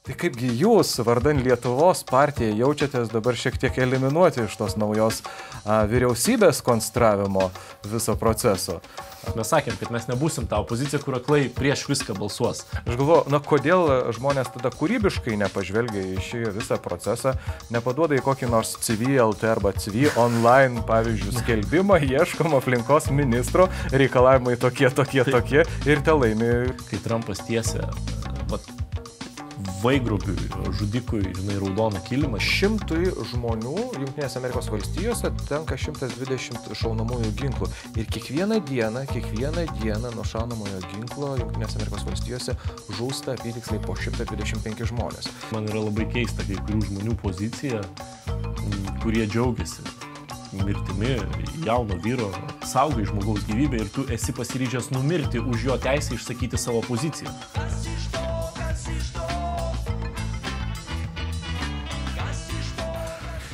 Tai kaipgi jūs, vardan Lietuvos partija, jaučiatės dabar šiek tiek eliminuoti iš tos naujos vyriausybės konstravimo viso proceso? Mes sakėm, kad mes nebūsim ta opozicija, kur aklai prieš viską balsuos. Aš galvoju, kodėl žmonės tada kūrybiškai nepažvelgia į šį visą procesą, nepaduoda į kokį nors CV.lt arba CV online, pavyzdžiui, skelbimą, ieškom aplinkos ministro, reikalavimai tokie ir te laimi. Kai Trumpas tiesia vaigrupiui, žudikui, raudoną kilimą. 100 žmonių Jungtinėse Amerikos valstijose tenka 120 šaunamųjų ginklų. Ir kiekvieną dieną nuo šaunamojo ginklo Jungtinėse Amerikos valstijose žūsta apytiksliai po 125 žmonės. Man yra labai keista kai kurių žmonių pozicija, kurie džiaugiasi mirtimi jauno vyro, saugai žmogaus gyvybę ir tu esi pasiryžęs numirti už jo teisę išsakyti savo poziciją.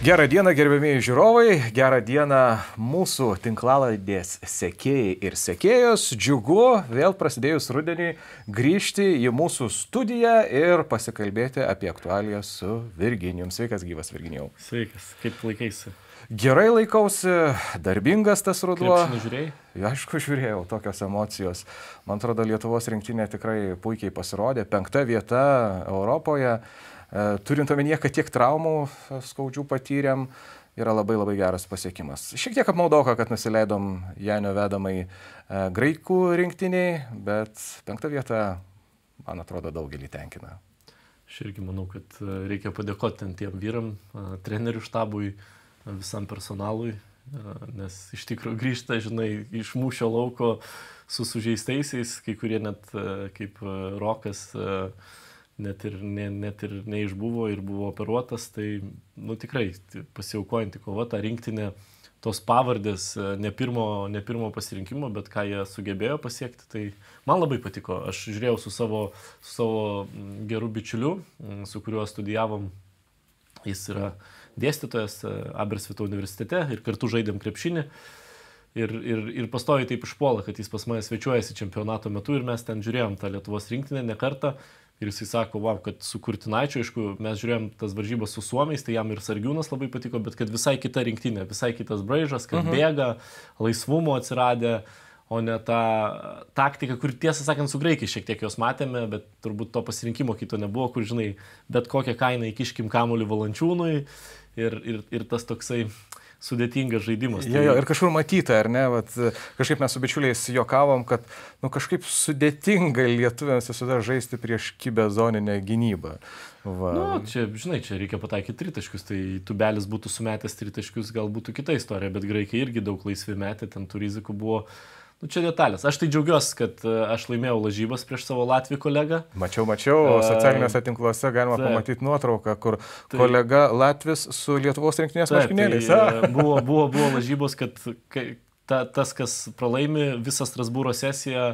Gerą dieną, gerbiamieji žiūrovai, gerą dieną mūsų tinklalaidės sekėjai ir sekėjos. Džiugu vėl prasidėjus rudeniui grįžti į mūsų studiją ir pasikalbėti apie aktualiją su Virginijum. Sveikas, gyvas Virginijau. Sveikas, kaip laikaisi? Gerai laikausi, darbingas tas ruduo. Krepšinį žiūrėjai? Aišku, žiūrėjau, tokios emocijos. Man atrodo, Lietuvos rinktinė tikrai puikiai pasirodė. 5. vieta Europoje. Turint omenyje, kad tiek traumų skaudžių patyrėm, yra labai geras pasiekimas. Šiek tiek apmaudoka, kad nusileidom Janio vedamai graikų rinktiniai, bet 5. vieta, man atrodo, daugelį tenkina. Aš irgi manau, kad reikia padėkoti tiem vyram, trenerių štabui, visam personalui, nes iš tikrųjų grįžta, iš mūšio lauko su sužeistaisiais, kai kurie net kaip Rokas net ir neišbuvo ir buvo operuotas, tai tikrai pasiaukojanti kova, ta rinktinė, tos pavardės ne pirmo pasirinkimo, bet ką jie sugebėjo pasiekti, tai man labai patiko. Aš žiūrėjau su savo geru bičiuliu, su kuriuo studijavom, jis yra dėstytojas Abersvito universitete ir kartu žaidėm krepšinį. Ir pastoviai taip išpuola, kad jis pas mane svečiuojasi čempionato metu ir mes ten žiūrėjom tą Lietuvos rinktinę ne kartą. Ir jisai sako, kad su Kurtinaičiu, aišku, mes žiūrėjom tas varžybas su Suomiais, tai jam ir Sargiūnas labai patiko, bet kad visai kita rinktinė, visai kitas braižas, kad bėga, laisvumo atsiradę, o ne ta taktika, kur tiesą sakant su graikiais šiek tiek jos matėme, bet turbūt to pasirinkimo kito nebuvo, kur, bet kokią kainą įkiškim kamuolį Valančiūnui ir tas toksai sudėtingas žaidimas. Jo, ir kažkur matyta, ar ne? Kažkaip mes su bičiuliais juokavom, kad kažkaip sudėtinga lietuviams visada žaisti prieš kibezoninę gynybą. Čia reikia pataikyti tritaškius, tai Tubelis būtų sumetęs tritaškius, gal būtų kita istorija, bet graikai irgi daug laisvi metė, ten tų rizikų buvo. Čia detalės. Aš tai džiaugiuosi, kad aš laimėjau lažybas prieš savo Latvijų kolegą. Mačiau, socialiniuose tinkluose galima pamatyti nuotrauką, kur kolega Latvis su Lietuvos rinktinės marškinėliais. Buvo lažybos, kad tas, kas pralaimi visą Strasbūro sesiją,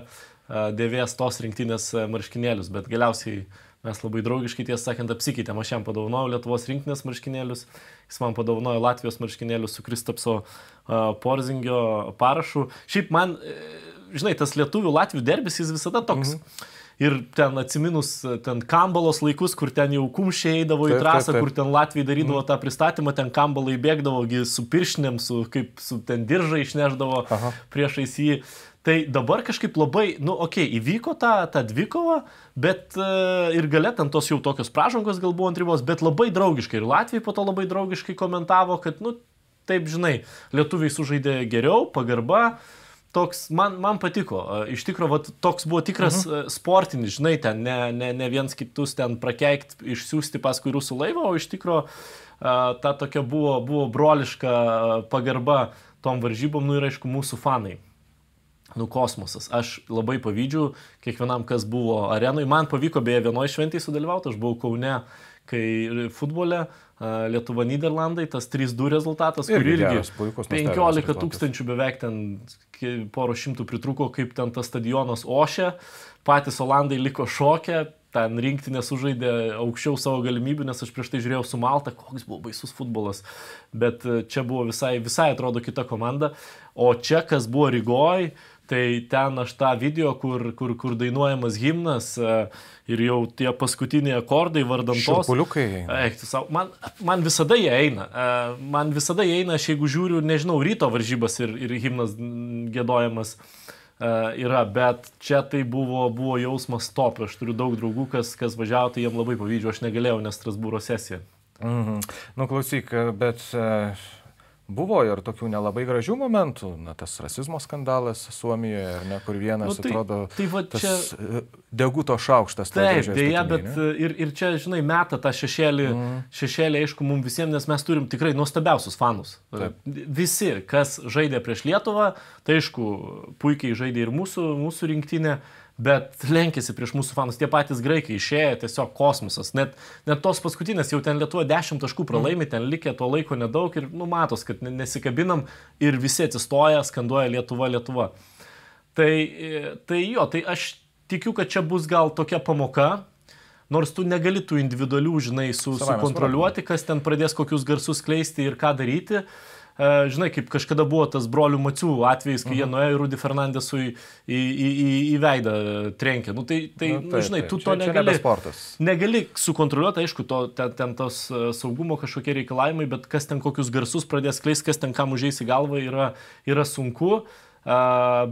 dėvės tos rinktinės marškinėlius, bet galiausiai mes labai draugiškai, tiesą sakant, apsikeitėm. Aš jam padovanojau Lietuvos rinktinės marškinėlius, jis man padovanojo Latvijos marškinėlius su Kristapso Porzingio parašu. Šiaip man, tas lietuvių Latvių derbis, jis visada toks. Ir ten atsiminus ten Kambalos laikus, kur ten jau kumščiai eidavo į trasą, kur ten Latvijai darydavo tą pristatymą, ten Kambalai bėgdavo su pirštinėm, su ten diržą išneždavo priešais jį. Tai dabar kažkaip labai, įvyko ta dvikova, bet ir gale ten tos jau tokios pražangos gal buvo ant ribos, bet labai draugiškai. Ir Latvijai po to labai draugiškai komentavo, kad, taip, lietuviai sužaidė geriau, pagarba. Toks, man patiko. Iš tikrųjų, toks buvo tikras sportinis, ten ne viens kitus ten prakeikt, išsiųsti paskui rusų laivą, o iš tikrųjų ta tokia buvo broliška pagarba tom varžybom, ir aišku, mūsų fanai. Kosmosas. Aš labai pavydžiu kiekvienam, kas buvo arenui. Man pavyko beje vienoje šventėje sudalyvauti. Aš buvau Kaune, kai futbole Lietuva Nyderlandai, tas 3-2 rezultatas, kur irgi 15 tūkstančių beveik ten poro šimtų pritruko, kaip ten tas stadionas ošė. Patys Olandai liko šokę, ten rinktinė sužaidė aukščiau savo galimybių, nes aš prieš tai žiūrėjau su Malta, koks buvo baisus futbolas. Bet čia buvo visai atrodo kita komanda. O čia, kas buvo Rygoj, Tai ten aš tą video, kur dainuojamas himnas ir jau tie paskutiniai akordai vardant tos. Šurpuliukai. Man visada jie eina. Aš jeigu žiūriu, nežinau, ryto varžybas ir himnas giedojamas yra, bet čia tai buvo jausmas top. Aš turiu daug draugų, kas važiavo, tai jiem labai pavydžiu, aš negalėjau, nes Strasbūro sesija. Nu, klausyk, bet buvo ir tokių nelabai gražių momentų, tas rasizmo skandalas Suomijoje, ar ne, kur vienas atrodo tas deguto šaukštas. Taip, dėja, bet ir čia, žinai, meta tą šešėlį, aišku, mums visiems, nes mes turim tikrai nuostabiausius fanus. Taip. Visi, kas žaidė prieš Lietuvą, tai aišku, puikiai žaidė ir mūsų rinktinė, bet lenkėsi prieš mūsų fanus. Tie patys graikai išėjo, tiesiog kosmosas. Net tos paskutinės, jau ten Lietuva 10 taškų pralaimi, ten likė to laiko nedaug ir matos, kad nesikabinam ir visi atsistoja, skanduoja Lietuva. Tai aš tikiu, kad čia bus gal tokia pamoka, nors tu negali tų individualių, žinai, sukontroliuoti, kas ten pradės kokius garsus skleisti ir ką daryti. Žinai, kaip kažkada buvo tas brolių Macių atvejis, kai jie nuėjo ir Rudy Fernandesui į veidą trenkė. Žinai, tu to negali sukontroliuoti, aišku, ten tos saugumo kažkokie reikalavimai, bet kas ten kokius garsus pradės skleisti, kas ten kam užeis į galvą, yra sunku.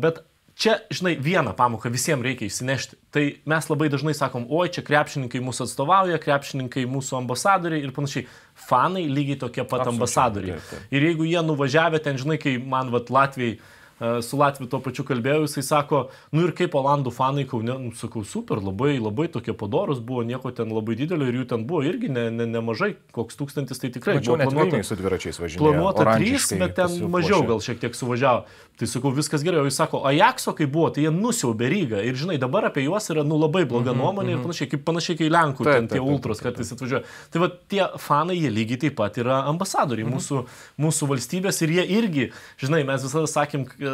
Bet čia, žinai, vieną pamoką visiems reikia išsinešti. Tai mes labai dažnai sakom, oi, čia krepšininkai mūsų atstovauja, krepšininkai mūsų ambasadoriai ir panašiai. Fanai lygiai tokie pat ambasadoriai. Ir jeigu jie nuvažiavę ten, žinai, kai man Latvijai, su Latviu tuo pačiu kalbėjau, jisai sako, nu ir kaip Olandų fanai Kaune, sakau, super, labai tokie padorus buvo, nieko ten labai didelio ir jų ten buvo irgi nemažai, koks 1000, tai tikrai buvo planuota. Su dviračiais važinėjo. Planuota 3, bet ten mažiau gal šiek tiek suvažiavo. Tai sakau, viskas gerai, o jis sako, Ajakso kai buvo, tai jie nusiaubė Rygą ir žinai, dabar apie juos yra labai bloga nuomonė ir panašiai kai Lenkų ten tie ultros kartais atvažiuoja. Tai va tie fanai, jie lygiai taip pat yra ambasadoriai mūsų valstybės ir jie irgi, žinai, mes visada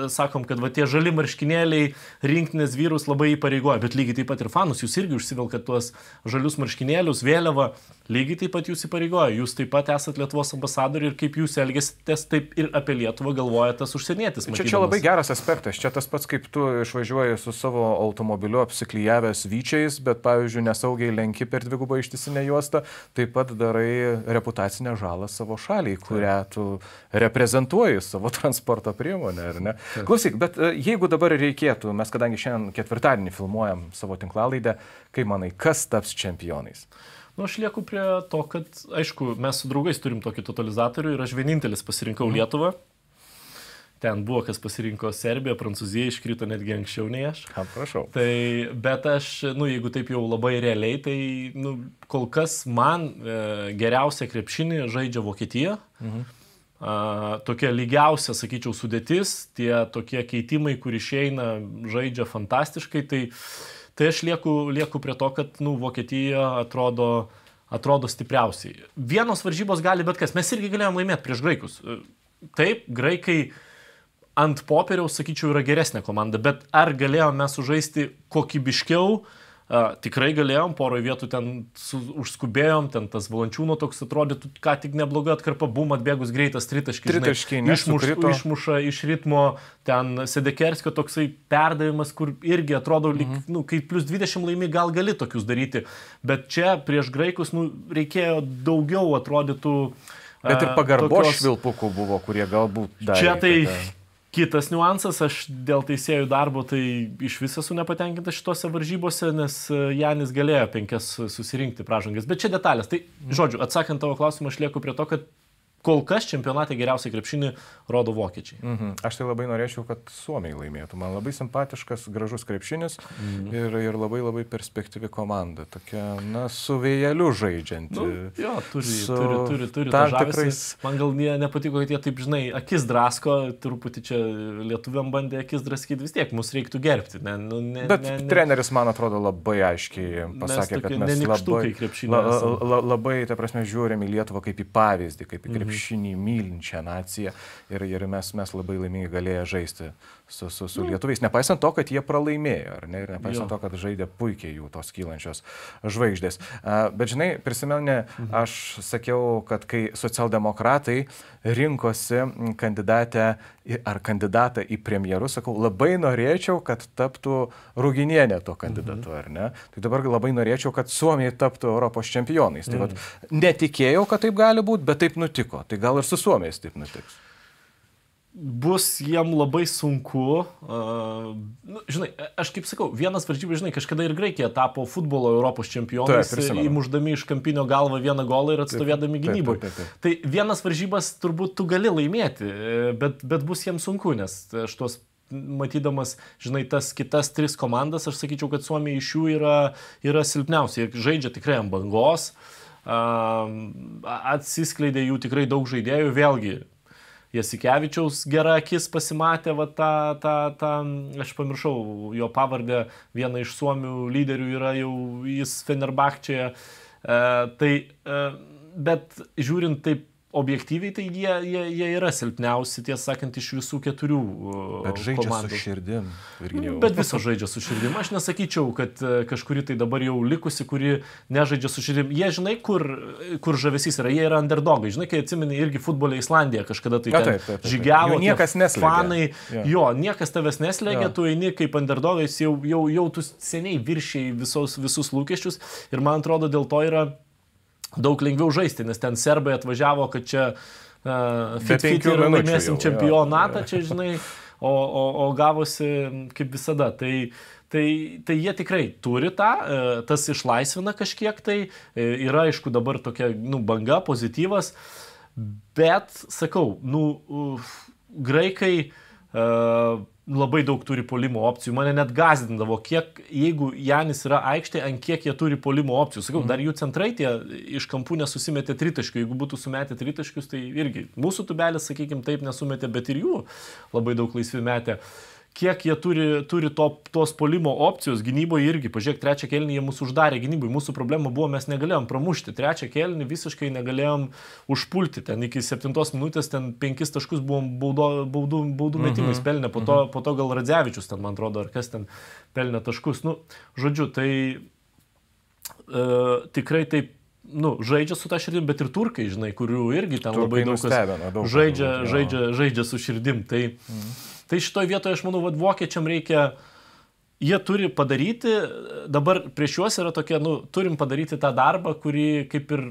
sakom, kad va tie žali marškinėliai rinktinės vyrus labai įpareigoja, bet lygiai taip pat ir fanus, jūs irgi užsivelkat tuos žalius marškinėlius, vėliavą, lygiai taip pat jūs įpareigoja, jūs taip pat esat Lietuvos ambasadoriai ir kaip jūs elgiatės, taip ir apie Lietuvą galvoja tas užsienietis. Čia labai geras aspektas, čia tas pats kaip tu išvažiuoji su savo automobiliu apsiklijavęs vyčiais, bet pavyzdžiui nesaugiai lenki per dvigubą ištisinę juostą, taip pat darai reputacinę žalą savo šaliai, kurią tu reprezentuoji savo transporto priemonę, ar ne? Klausyk, bet jeigu dabar reikėtų, mes kadangi šiandien ketvirtadienį filmuojam savo tinklalaidę, kaip manai, kas taps čempionais? Nu, aš lieku prie to, kad, aišku, mes su draugais turim tokį totalizatorių ir aš vienintelis pasirinkau Lietuvą. Ten buvo, kas pasirinko Serbiją, Prancūziją, iškrito netgi anksčiau nei aš. Prašau. Bet aš, jeigu taip jau labai realiai, tai kol kas man geriausia krepšinį žaidžia Vokietija. Tokia lygiausia, sakyčiau, sudėtis, tie tokie keitimai, kur išeina, žaidžia fantastiškai. Tai aš lieku prie to, kad Vokietija atrodo stipriausiai. Vienos varžybos gali bet kas. Mes irgi galėjom laimėti prieš graikus. Taip, graikai ant popieriaus, sakyčiau, yra geresnė komanda, bet ar galėjom mes sužaisti kokybiškiau? Tikrai galėjom, poroje vietų ten užskubėjom, ten tas Valančiūno toks atrodytų, ką tik nebloga atkarpa, bum, atbėgus greitas tritaškį, išmuša iš ritmo, ten Sedekerskio toksai perdavimas, kur irgi atrodo, kai plus 20 laimi, gal gali tokius daryti, bet čia prieš graikus reikėjo daugiau atrodytų. Bet ir pagarbos švilpukų buvo, kurie galbūt darė. Čia tai kitas niuansas, aš dėl teisėjų darbo tai iš viso esu nepatenkintas šitose varžybose, nes Janis galėjo 5 susirinkti pražangas. Bet čia detalės. Tai, žodžiu, atsakant tavo klausimą, aš lieku prie to, kad kol kas čempionate geriausiai krepšinį rodo vokiečiai. Aš tai labai norėčiau, kad Suomiai laimėtų. Man labai simpatiškas, gražus krepšinis ir labai perspektyvi komanda. Tokia, su vėjeliu žaidžianti. Jo, turi tą žavesį. Man gal nepatiko, kad jie taip, žinai, akis drasko, truputį čia lietuviam bandė akis draskyti, vis tiek mus reiktų gerbti. Bet treneris, man atrodo, labai aiškiai pasakė, kad mes labai, ta prasme, žiūrėm į Lietuvą kaip į pavyzdį, kaip į krepšinį krepšinį mylinčią naciją ir mes labai laimingai galėję žaisti su lietuviais, nepaisant to, kad jie pralaimėjo, ar ne, ir nepaisant to, kad žaidė puikiai jų tos kylančios žvaigždės. Bet žinai, prisimeni, aš sakiau, kad kai socialdemokratai rinkosi kandidatą į premjerus, sakau, labai norėčiau, kad taptų Ruginienė tuo kandidatu, ar ne? Tai dabar labai norėčiau, kad Suomiai taptų Europos čempionais. Tai vat, netikėjau, kad taip gali būti, bet taip nutiko. Tai gal ir su Suomiais taip nutiks. Bus jiem labai sunku. Žinai, aš kaip sakau, vienas varžybų, žinai, kažkada ir Graikija tapo futbolo Europos čempionais, įmuždami iš kampinio galvą vieną golą ir atstovėdami gynybui. Tai vienas varžybas turbūt tu gali laimėti, bet bus jiems sunku, nes aš tuos matydamas, žinai, tas kitas 3 komandas, aš sakyčiau, kad Suomija iš jų yra silpniausia. Jie žaidžia tikrai ant bangos, atsiskleidė jų tikrai daug žaidėjų, vėlgi Jasikevičiaus gera akis pasimatė, va aš pamiršau jo pavardę, viena iš Suomių lyderių yra jau jis Fenerbahčėje, bet žiūrint taip objektyviai, tai jie yra silpniausi, tiesą sakant, iš visų 4 komandų. Bet žaidžia su širdim. Bet viso žaidžia su širdim. Aš nesakyčiau, kad kažkuri tai dabar jau likusi, kuri nežaidžia su širdim. Jie, žinai, kur žavesys yra. Jie yra underdogai. Žinai, kai atsimeni irgi futbolė Islandija kažkada tai ten žygiavo. Niekas neslėgia. Fanai, niekas tavęs neslėgia, tu eini kaip underdogais, jau tu seniai viršiai visus lūkesčius. Ir man atrodo, dėl to yra daug lengviau žaisti, nes ten serbai atvažiavo, kad čia fit ir laimėsim čempionatą, čia, žinai, o gavosi kaip visada. Tai jie tikrai turi tas išlaisvina kažkiek, tai yra, aišku, dabar tokia, banga, pozityvas, bet, sakau, graikai labai daug turi puolimo opcijų. Mane net gąsdindavo, jeigu Janis yra aikštė, ant kiek jie turi puolimo opcijų. Sakau, dar jų centrai tie iš kampų nesusimetė tritaškių. Jeigu būtų sumetę tritaškius, tai irgi mūsų tubelis, sakykime, taip nesumetė, bet ir jų labai daug laisvi metė. Kiek jie turi tos puolimo opcijos gynyboje irgi. Pažiūrėk, 3 kėlinį jie mūsų uždarė gynybai. Mūsų problema buvo, mes negalėjom pramušti. 3 kėlinį visiškai negalėjom užpulti. Ten iki 7 minutės ten 5 taškus buvom baudų metimais pelnę. Po to gal Radzevičius ten, man atrodo, ar kas ten pelnė taškus. Žodžiu, tai tikrai taip, žaidžia su ta širdim, bet ir turkai, žinai, kurių irgi ten labai daug kas žaidžia su širdim. Tai šitoje vietoje, aš manau, vokiečiam reikia, jie turi padaryti, dabar prieš juos yra tokia, turim padaryti tą darbą, kurį kaip ir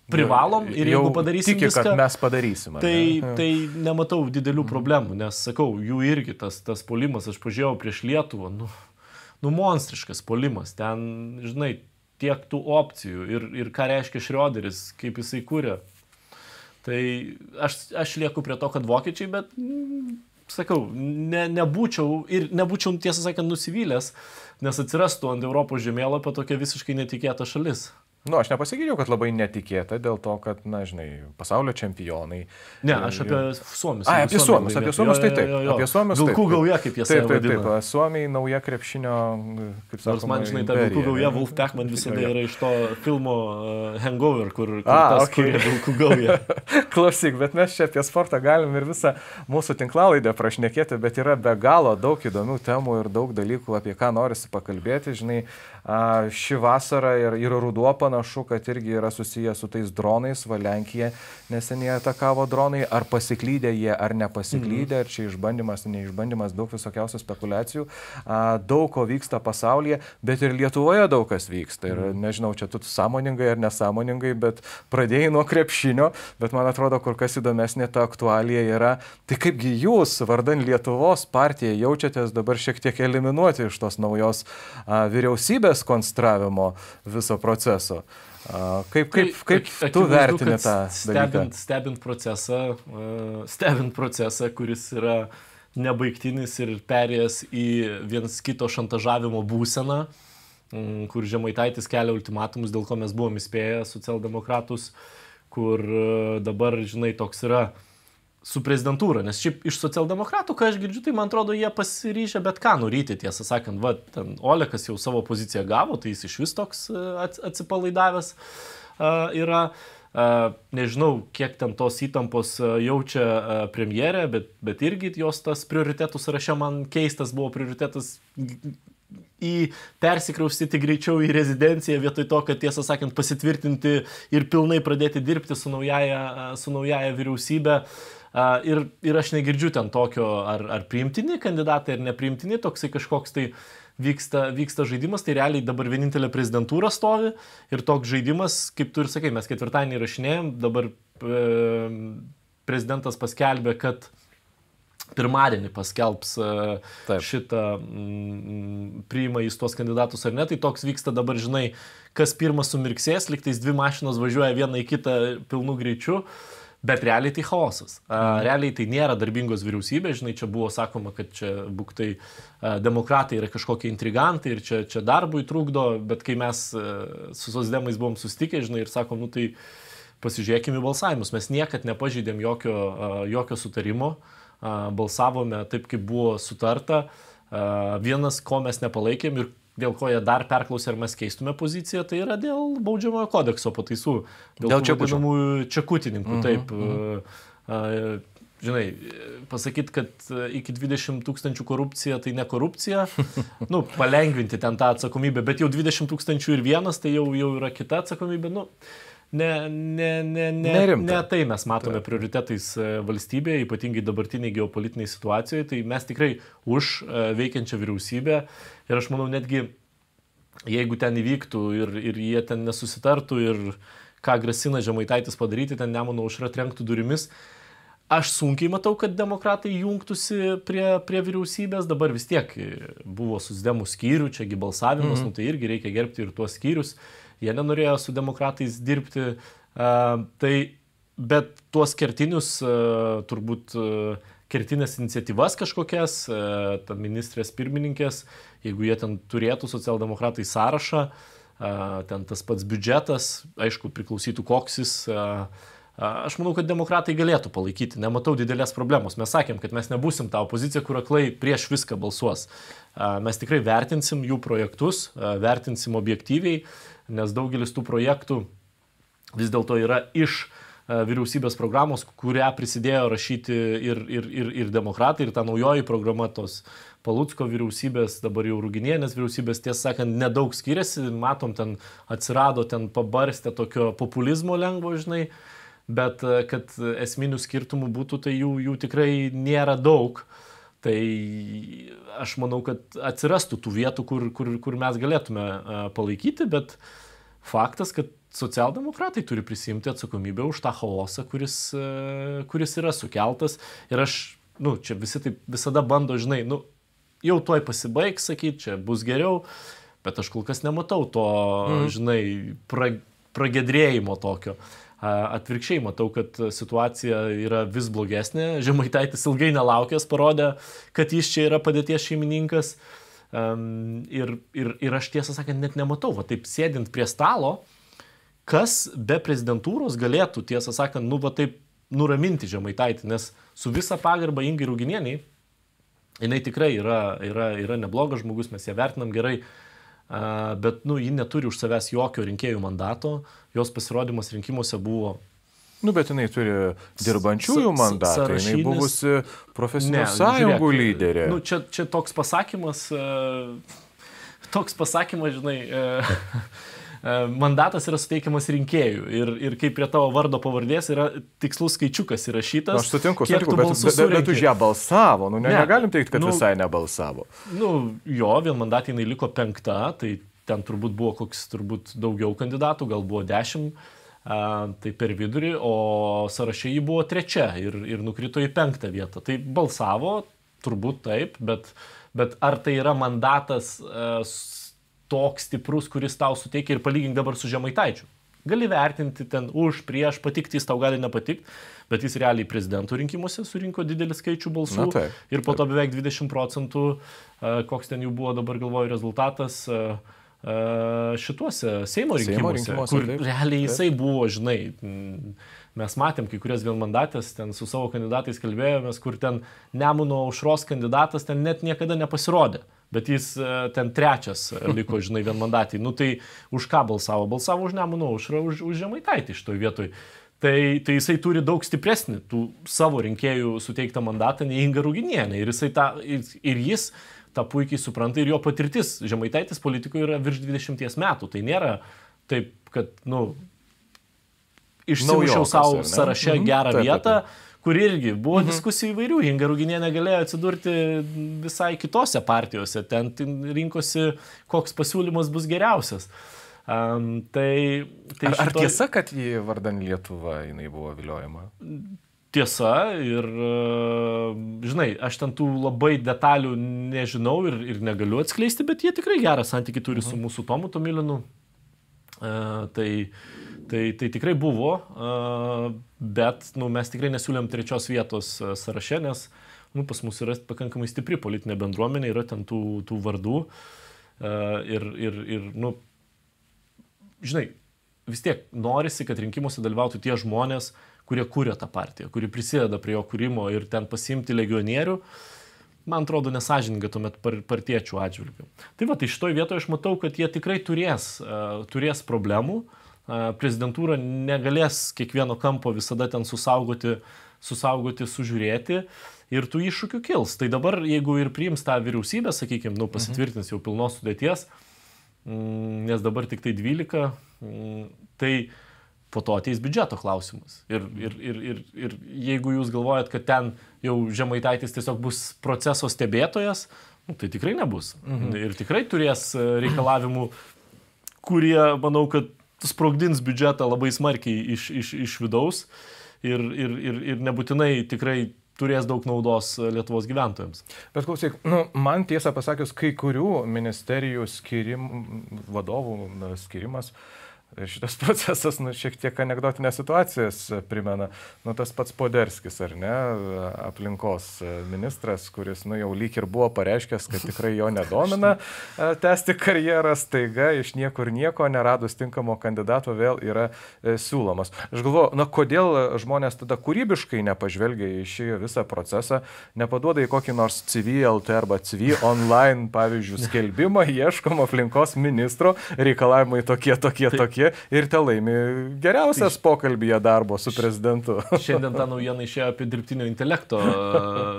privalom ir jeigu padarysim tiki, viską, kad mes padarysim. Tai nematau didelių problemų, nes, sakau, jų irgi tas puolimas, aš pažiūrėjau prieš Lietuvą, monstriškas puolimas, ten, žinai, tiek tų opcijų ir ką reiškia Šrioderis, kaip jisai kūrė. Tai aš lieku prie to, kad vokiečiai, bet sakau, nebūčiau tiesą sakant nusivylęs, nes atsirastų ant Europos žemėlapio tokia visiškai netikėta šalis. Aš nepasakyčiau, kad labai netikėta dėl to, kad, žinai, pasaulio čempionai. Ne, aš apie Suomius. Apie Suomius tai taip. Apie Suomius taip. Vilkų gauja, kaip jie save vadina. Taip. Suomiai nauja krepšinio, kaip sakoma, nors man, žinai, ta Vilkų gauja, Wolfpack man visada yra iš to filmo Hangover, kur tas kuria Vilkų gauja. Klausyk, bet mes čia apie sportą galim ir visą mūsų tinklalaidę prašnekėti, bet yra be galo daug įdomių temų ir daug dalykų, apie ką norisi pakalbėti. Žinai, ši vasara ir ruduo panašu, kad irgi yra susiję su tais dronais. Lenkija neseniai atakavo dronai. Ar pasiklydė jie, ar nepasiklydė, ar čia išbandymas, neišbandymas, daug visokiausių spekulacijų. Daug ko vyksta pasaulyje, bet ir Lietuvoje daug kas vyksta. Ir nežinau, čia tu sąmoningai ar nesąmoningai, bet pradėjai nuo krepšinio, bet man atrodo, kur kas įdomesnė ta aktualija yra. Tai kaipgi jūs, vardan Lietuvos partija, jaučiatės dabar šiek tiek eliminuoti iš tos naujos vyriausybės konstravimo viso proceso. Kaip tu vertini tą dalyką? Stebint procesą, kuris yra nebaigtinis ir perėjęs į vienas kito šantažavimo būseną, kur Žemaitaitis kelia ultimatumus, dėl ko mes buvom įspėję socialdemokratus, kur dabar, žinai, toks yra su prezidentūra, nes šiaip iš socialdemokratų, ką aš girdžiu, tai man atrodo, jie pasiryžę bet ką nuryti, tiesą sakant, ten Olekas jau savo poziciją gavo, tai jis iš vis toks atsipalaidavęs yra. Nežinau, kiek ten tos įtampos jaučia premjerė, bet irgi jos tas prioritetų sąraše man keistas buvo prioritetas persikraustyti greičiau į rezidenciją vietoj to, kad tiesą sakant pasitvirtinti ir pilnai pradėti dirbti su naujaja vyriausybė. Ir aš negirdžiu ten tokio, ar priimtini kandidatai, ar nepriimtini, toksai kažkoks tai vyksta žaidimas, tai realiai dabar vienintelė prezidentūra stovi ir toks žaidimas, kaip tu ir sakai, mes ketvirtadienį rašinėjom, dabar prezidentas paskelbė, kad pirmadienį paskelbs šitą priima į tuos kandidatus ar ne, tai toks vyksta dabar, žinai, kas pirmas sumirksės, liktais dvi mašinos važiuoja vieną į kitą pilnu greičiu. Bet realiai tai chaosas. Realiai tai nėra darbingos vyriausybės, žinai, čia buvo sakoma, kad čia būktai demokratai yra kažkokie intrigantai ir čia darbui trukdo, bet kai mes su socdemais buvom susitikę, žinai, ir sakom, nu tai pasižiūrėkime į balsavimus, mes niekad nepažeidėm jokio sutarimo, balsavome taip, kaip buvo sutarta, vienas, ko mes nepalaikėm ir dėl ko jie dar perklausė, ar mes keistume poziciją, tai yra dėl baudžiamojo kodekso pataisų. Dėl vadinamųjų čekutininkų, taip. Žinai, pasakyti, kad iki 20 000 korupcija, tai ne korupcija, nu, palengvinti ten tą atsakomybę, bet jau 20 000 ir vienas, tai jau yra kita atsakomybė, nu, ne tai mes matome prioritetais valstybėje, ypatingai dabartiniai geopolitiniai situacijoje, tai mes tikrai už veikiančią vyriausybę ir aš manau netgi, jeigu ten įvyktų ir jie ten nesusitartų ir ką grasina Žemaitaitis padaryti, ten Nemuno aušra trenktų durimis, aš sunkiai matau, kad demokratai jungtųsi prie vyriausybės, dabar vis tiek buvo socdemų skyrių, čiagi balsavimas, nu tai irgi reikia gerbti ir tuos skyrius. Jie nenorėjo su demokratais dirbti, bet tuos kertinius, turbūt kertinės iniciatyvas kažkokias, ministrės pirmininkės, jeigu jie ten turėtų socialdemokratai sąrašą, ten tas pats biudžetas, aišku, priklausytų koksis, aš manau, kad demokratai galėtų palaikyti, nematau didelės problemos. Mes sakėm, kad mes nebūsim tą opoziciją, kur aklai prieš viską balsuos. Mes tikrai vertinsim jų projektus, vertinsim objektyviai, nes daugelis tų projektų vis dėlto yra iš vyriausybės programos, kurią prisidėjo rašyti ir demokratai, ir ta naujoji programa tos Palucko vyriausybės, dabar jau Ruginienės vyriausybės, tiesą sakant, nedaug skiriasi, matom, ten atsirado, ten pabarstė tokio populizmo lengvo, žinai, bet kad esminių skirtumų būtų, tai jų tikrai nėra daug. Tai aš manau, kad atsirastų tų vietų, kur mes galėtume palaikyti, bet faktas, kad socialdemokratai turi prisimti atsakomybę už tą chaosą, kuris yra sukeltas. Ir aš, nu, čia visi taip visada bando, žinai, nu, jau tuoj pasibaigs, sakyt, čia bus geriau, bet aš kol kas nematau to, žinai, pragedrėjimo tokio. Atvirkščiai matau, kad situacija yra vis blogesnė. Žemaitaitis ilgai nelaukęs parodė, kad jis čia yra padėties šeimininkas. Ir aš tiesą sakant net nematau, va taip sėdint prie stalo, kas be prezidentūros galėtų, tiesą sakant, nu va taip nuraminti Žemaitaitį, nes su visa pagarba Ingai Ruginieniai, jinai tikrai yra neblogas žmogus, mes ją vertinam gerai, bet nu, ji neturi už savęs jokio rinkėjų mandato, jos pasirodymas rinkimuose buvo... Nu, bet jinai turi dirbančiųjų mandatą, jinai buvusi profesinių sąjungų lyderė. Nu, čia toks pasakymas, žinai, mandatas yra suteikiamas rinkėjų ir kaip prie tavo vardo pavardės yra tikslus skaičiukas įrašytas. Aš sutinku, bet už ją balsavo, nu negalim teikti, kad visai nebalsavo. Nu, jo, vienmandatė jinai liko 5, tai ten turbūt buvo daugiau kandidatų, gal buvo 10, tai per vidurį, o sąraše ji buvo 3 ir nukrito į 5 vietą. Tai balsavo, turbūt taip, bet ar tai yra mandatas toks stiprus, kuris tau suteikia ir palygink dabar su Žemaitaičiu. Gali vertinti ten už, prieš, patikti, jis tau gali nepatikti, bet jis realiai prezidentų rinkimuose surinko didelį skaičių balsų ir po to beveik 20%, koks ten jų buvo, dabar galvoju, rezultatas šituose Seimo rinkimuose, kur realiai jisai buvo, žinai, mes matėm kai kurias vienmandatės, ten su savo kandidatais kalbėjomės, kur ten Nemuno aušros kandidatas ten net niekada nepasirodė. bet jis ten trečias liko, žinai, vienmandatį. Nu tai už ką balsavo? Balsavo už Nemuno aušrą, už Žemaitaitį šitoj vietoj. Tai jisai turi daug stipresnį tų savo rinkėjų suteiktą mandatą nei Inga Ruginienė. Ir jis tą puikiai supranta ir jo patirtis. Žemaitaitis politikoje yra virš 20 metų. Tai nėra taip, kad, nu, išsimušiau savo sąraše gerą vietą, kur irgi buvo diskusijų įvairių. Inga Ruginienė galėjo atsidurti visai kitose partijose. Ten rinkosi, koks pasiūlymas bus geriausias. Ar tiesa, kad jį vardan Lietuva jinai buvo viliojama? Tiesa ir, žinai, aš ten tų labai detalių nežinau ir negaliu atskleisti, bet jie tikrai gerą santykį turi su mūsų Tomu Tomilinu. Tai tikrai buvo, bet mes tikrai nesiūlėm trečios vietos sąraše, nes pas mus yra pakankamai stipri politinė bendruomenė, yra ten tų vardų ir žinai, vis tiek norisi, kad rinkimuose dalyvautų tie žmonės, kurie kūrė tą partiją, kurie prisideda prie jo kūrimo ir ten pasiimti legionierių, man atrodo nesąžininga tuomet partiečių atžvilgių. Tai šitoj vietoje aš matau, kad jie tikrai turės problemų. Prezidentūra negalės kiekvieno kampo visada ten susaugoti, sužiūrėti ir tų iššūkių kils. Tai dabar, jeigu ir priims tą vyriausybę, sakykime, pasitvirtins jau pilnos sudėties, nes dabar tik tai 12, tai po to ateis biudžeto klausimas. Ir jeigu jūs galvojat, kad ten jau Žemaitaitis tiesiog bus proceso stebėtojas, tai tikrai nebus. Ir tikrai turės reikalavimų, kurie, manau, kad sprogdins biudžetą labai smarkiai iš vidaus ir nebūtinai tikrai turės daug naudos Lietuvos gyventojams. Bet klausyk, man tiesą pasakius, kai kurių ministerijų vadovų skirimas, šitas procesas šiek tiek anekdotinės situacijas primena. Tas pats Poderskis, ar ne, aplinkos ministras, kuris jau lyg ir buvo pareiškęs, kad tikrai jo nedomina tęsti karjerą, staiga iš niekur nieko, neradus tinkamo kandidato vėl yra siūlomas. Aš galvoju, kodėl žmonės tada kūrybiškai nepažvelgia į šį visą procesą, nepaduoda į kokį nors CV.lt arba CV online, pavyzdžiui, skelbimą, ieškom aplinkos ministro, reikalavimai tokie. Ir te laimi geriausias pokalbyje darbo su prezidentu. Šiandien tą naujieną išėjo apie dirbtinio intelekto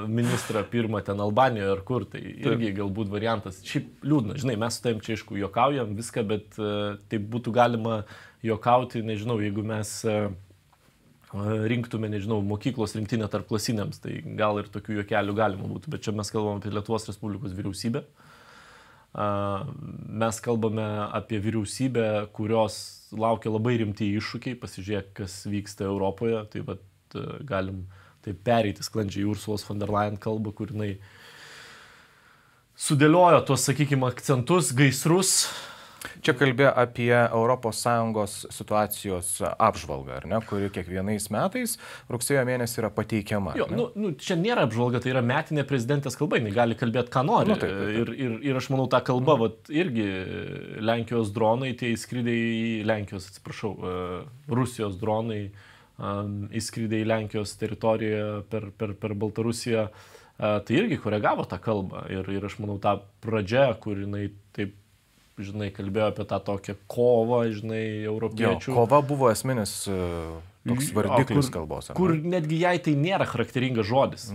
ministrą pirmą ten Albanijoje ar kur, tai irgi galbūt variantas. Šiaip liūdna, žinai, mes su tavim čia aišku juokaujam viską, bet taip būtų galima juokauti, nežinau, jeigu mes rinktume, nežinau, mokyklos rinktinę tarp klasiniams, tai gal ir tokių juokelių galima būtų, bet čia mes kalbam apie Lietuvos Respublikos vyriausybę. Mes kalbame apie vyriausybę, kurios laukia labai rimti iššūkiai, pasižiūrėk, kas vyksta Europoje, tai galim taip pereiti sklandžiai Ursulos von der Leyen kalbą, kur jinai sudėliojo tuos, sakykime, akcentus, gaisrus. Čia kalbėjo apie ES situacijos apžvalgą, ar ne, kuri kiekvienais metais rugsėjo mėnesį yra pateikiama. Jo, čia nėra apžvalga, tai yra metinė prezidentės kalba, jinai gali kalbėti, ką nori. Taip. Ir aš manau, tą kalbą, irgi Lenkijos dronai, tie įskridė į Rusijos dronai įskridė į Lenkijos teritoriją per Baltarusiją, tai irgi koregavo tą kalbą. Ir aš manau, tą pradžią, kur jinai taip, žinai, kalbėjo apie tą tokią kovą, žinai, europiečių. Kova buvo esminis toks vardiklis kalbos. Kur netgi jai tai nėra charakteringas žodis.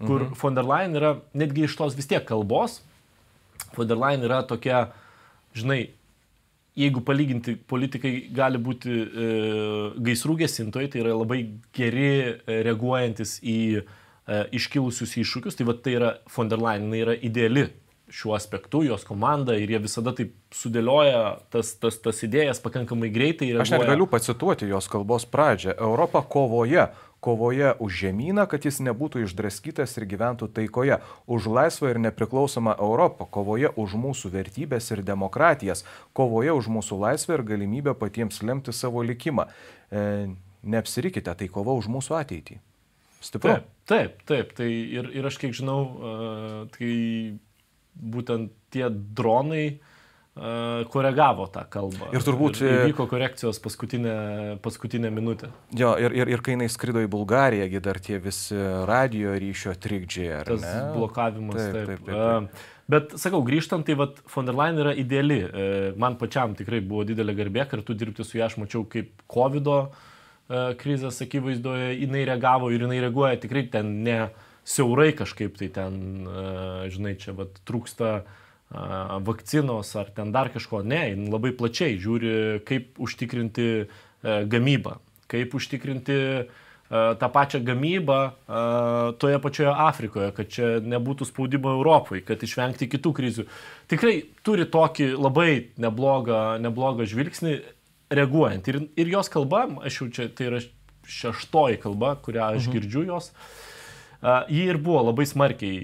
Kur von der Leyen yra, netgi iš tos vis tiek kalbos, von der Leyen yra tokia, žinai, jeigu palyginti, politikai gali būti gaisrų gesintojai, tai yra labai geri reaguojantis į iškilusius iššūkius, tai yra von der Leyen, jinai yra ideali šiuo aspektu, jos komanda, ir jie visada taip sudėlioja tas idėjas pakankamai greitai. Aš net galiu pacituoti jos kalbos pradžią. Europa kovoje už žemyną, kad jis nebūtų išdraskytas ir gyventų taikoje, už laisvą ir nepriklausomą Europą, kovoje už mūsų vertybės ir demokratijas, kovoje už mūsų laisvę ir galimybę patiems lemti savo likimą. Neapsirikite, tai kova už mūsų ateitį. Stipru. Taip. Tai ir aš kiek žinau, tai būtent tie dronai koregavo tą kalbą. Ir turbūt įvyko korekcijos paskutinę minutę. Jo, ir kai jinai skrido į Bulgariją, dar tie visi radio ryšio trikdžiai, ar tas ne? Blokavimas, taip. Bet, sakau, grįžtant, tai vat, von der Leyen yra ideali. Man pačiam tikrai buvo didelė garbė kartu dirbti su ją. Aš mačiau, kaip COVID-o krizės akivaizdoje jinai reagavo ir jinai reaguoja tikrai ten ne siaurai kažkaip, tai ten, žinai, čia vat, trūksta vakcinos ar ten dar kažko. Ne, jin labai plačiai žiūri, kaip užtikrinti gamybą, kaip užtikrinti tą pačią gamybą toje pačioje Afrikoje, kad čia nebūtų spaudimo Europai, kad išvengti kitų krizių. Tikrai turi tokį labai neblogą žvilgsnį reaguojant. Ir jos kalba, aš jau čia, tai yra 6. kalba, kurią aš girdžiu jos, ji ir buvo labai smarkiai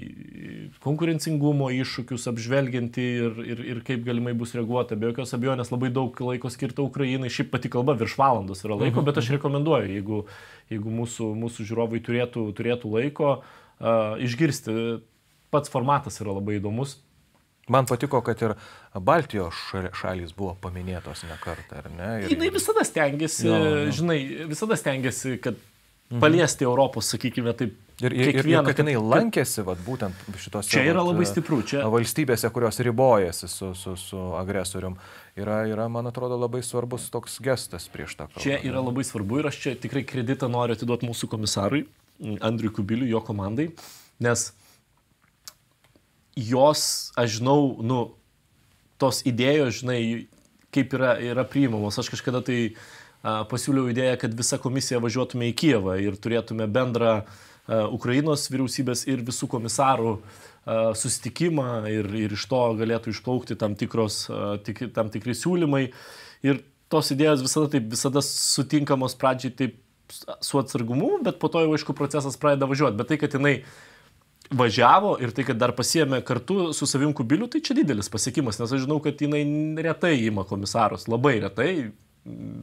konkurencingumo iššūkius apžvelgianti ir kaip galimai bus reaguota. Be jokios abejonės labai daug laiko skirta Ukrainai. Šiaip pati kalba virš valandos yra laiko, bet aš rekomenduoju, jeigu mūsų žiūrovai turėtų laiko, išgirsti. Pats formatas yra labai įdomus. Man patiko, kad ir Baltijos šalys buvo paminėtos ne kartą, ar ne? Jinai visada stengiasi, žinai, kad paliesti Europos, sakykime, taip. Ir kad jinai lankėsi, būtent šitose čia yra labai stipru, valstybėse, kurios ribojasi su agresorium, yra, man atrodo, labai svarbus toks gestas prieš tą kalbą. Čia yra labai svarbu ir aš čia tikrai kreditą noriu atiduoti mūsų komisarui, Andriui Kubiliui, jo komandai, nes jos, aš žinau, tos idėjos, žinai, kaip yra priimamos. Aš kažkada tai pasiūliau idėją, kad visa komisija važiuotume į Kijevą ir turėtume bendrą Ukrainos vyriausybės ir visų komisarų susitikimą ir iš to galėtų išplaukti tam tikri siūlymai. Ir tos idėjos visada sutinkamos pradžiai taip su atsargumu, bet po to jau, aišku, procesas pradeda važiuoti. Bet tai, kad jinai važiavo ir tai, kad dar pasiėmė kartu su savim Kubiliu, tai čia didelis pasiekimas, nes aš žinau, kad jinai retai ima komisarus, labai retai.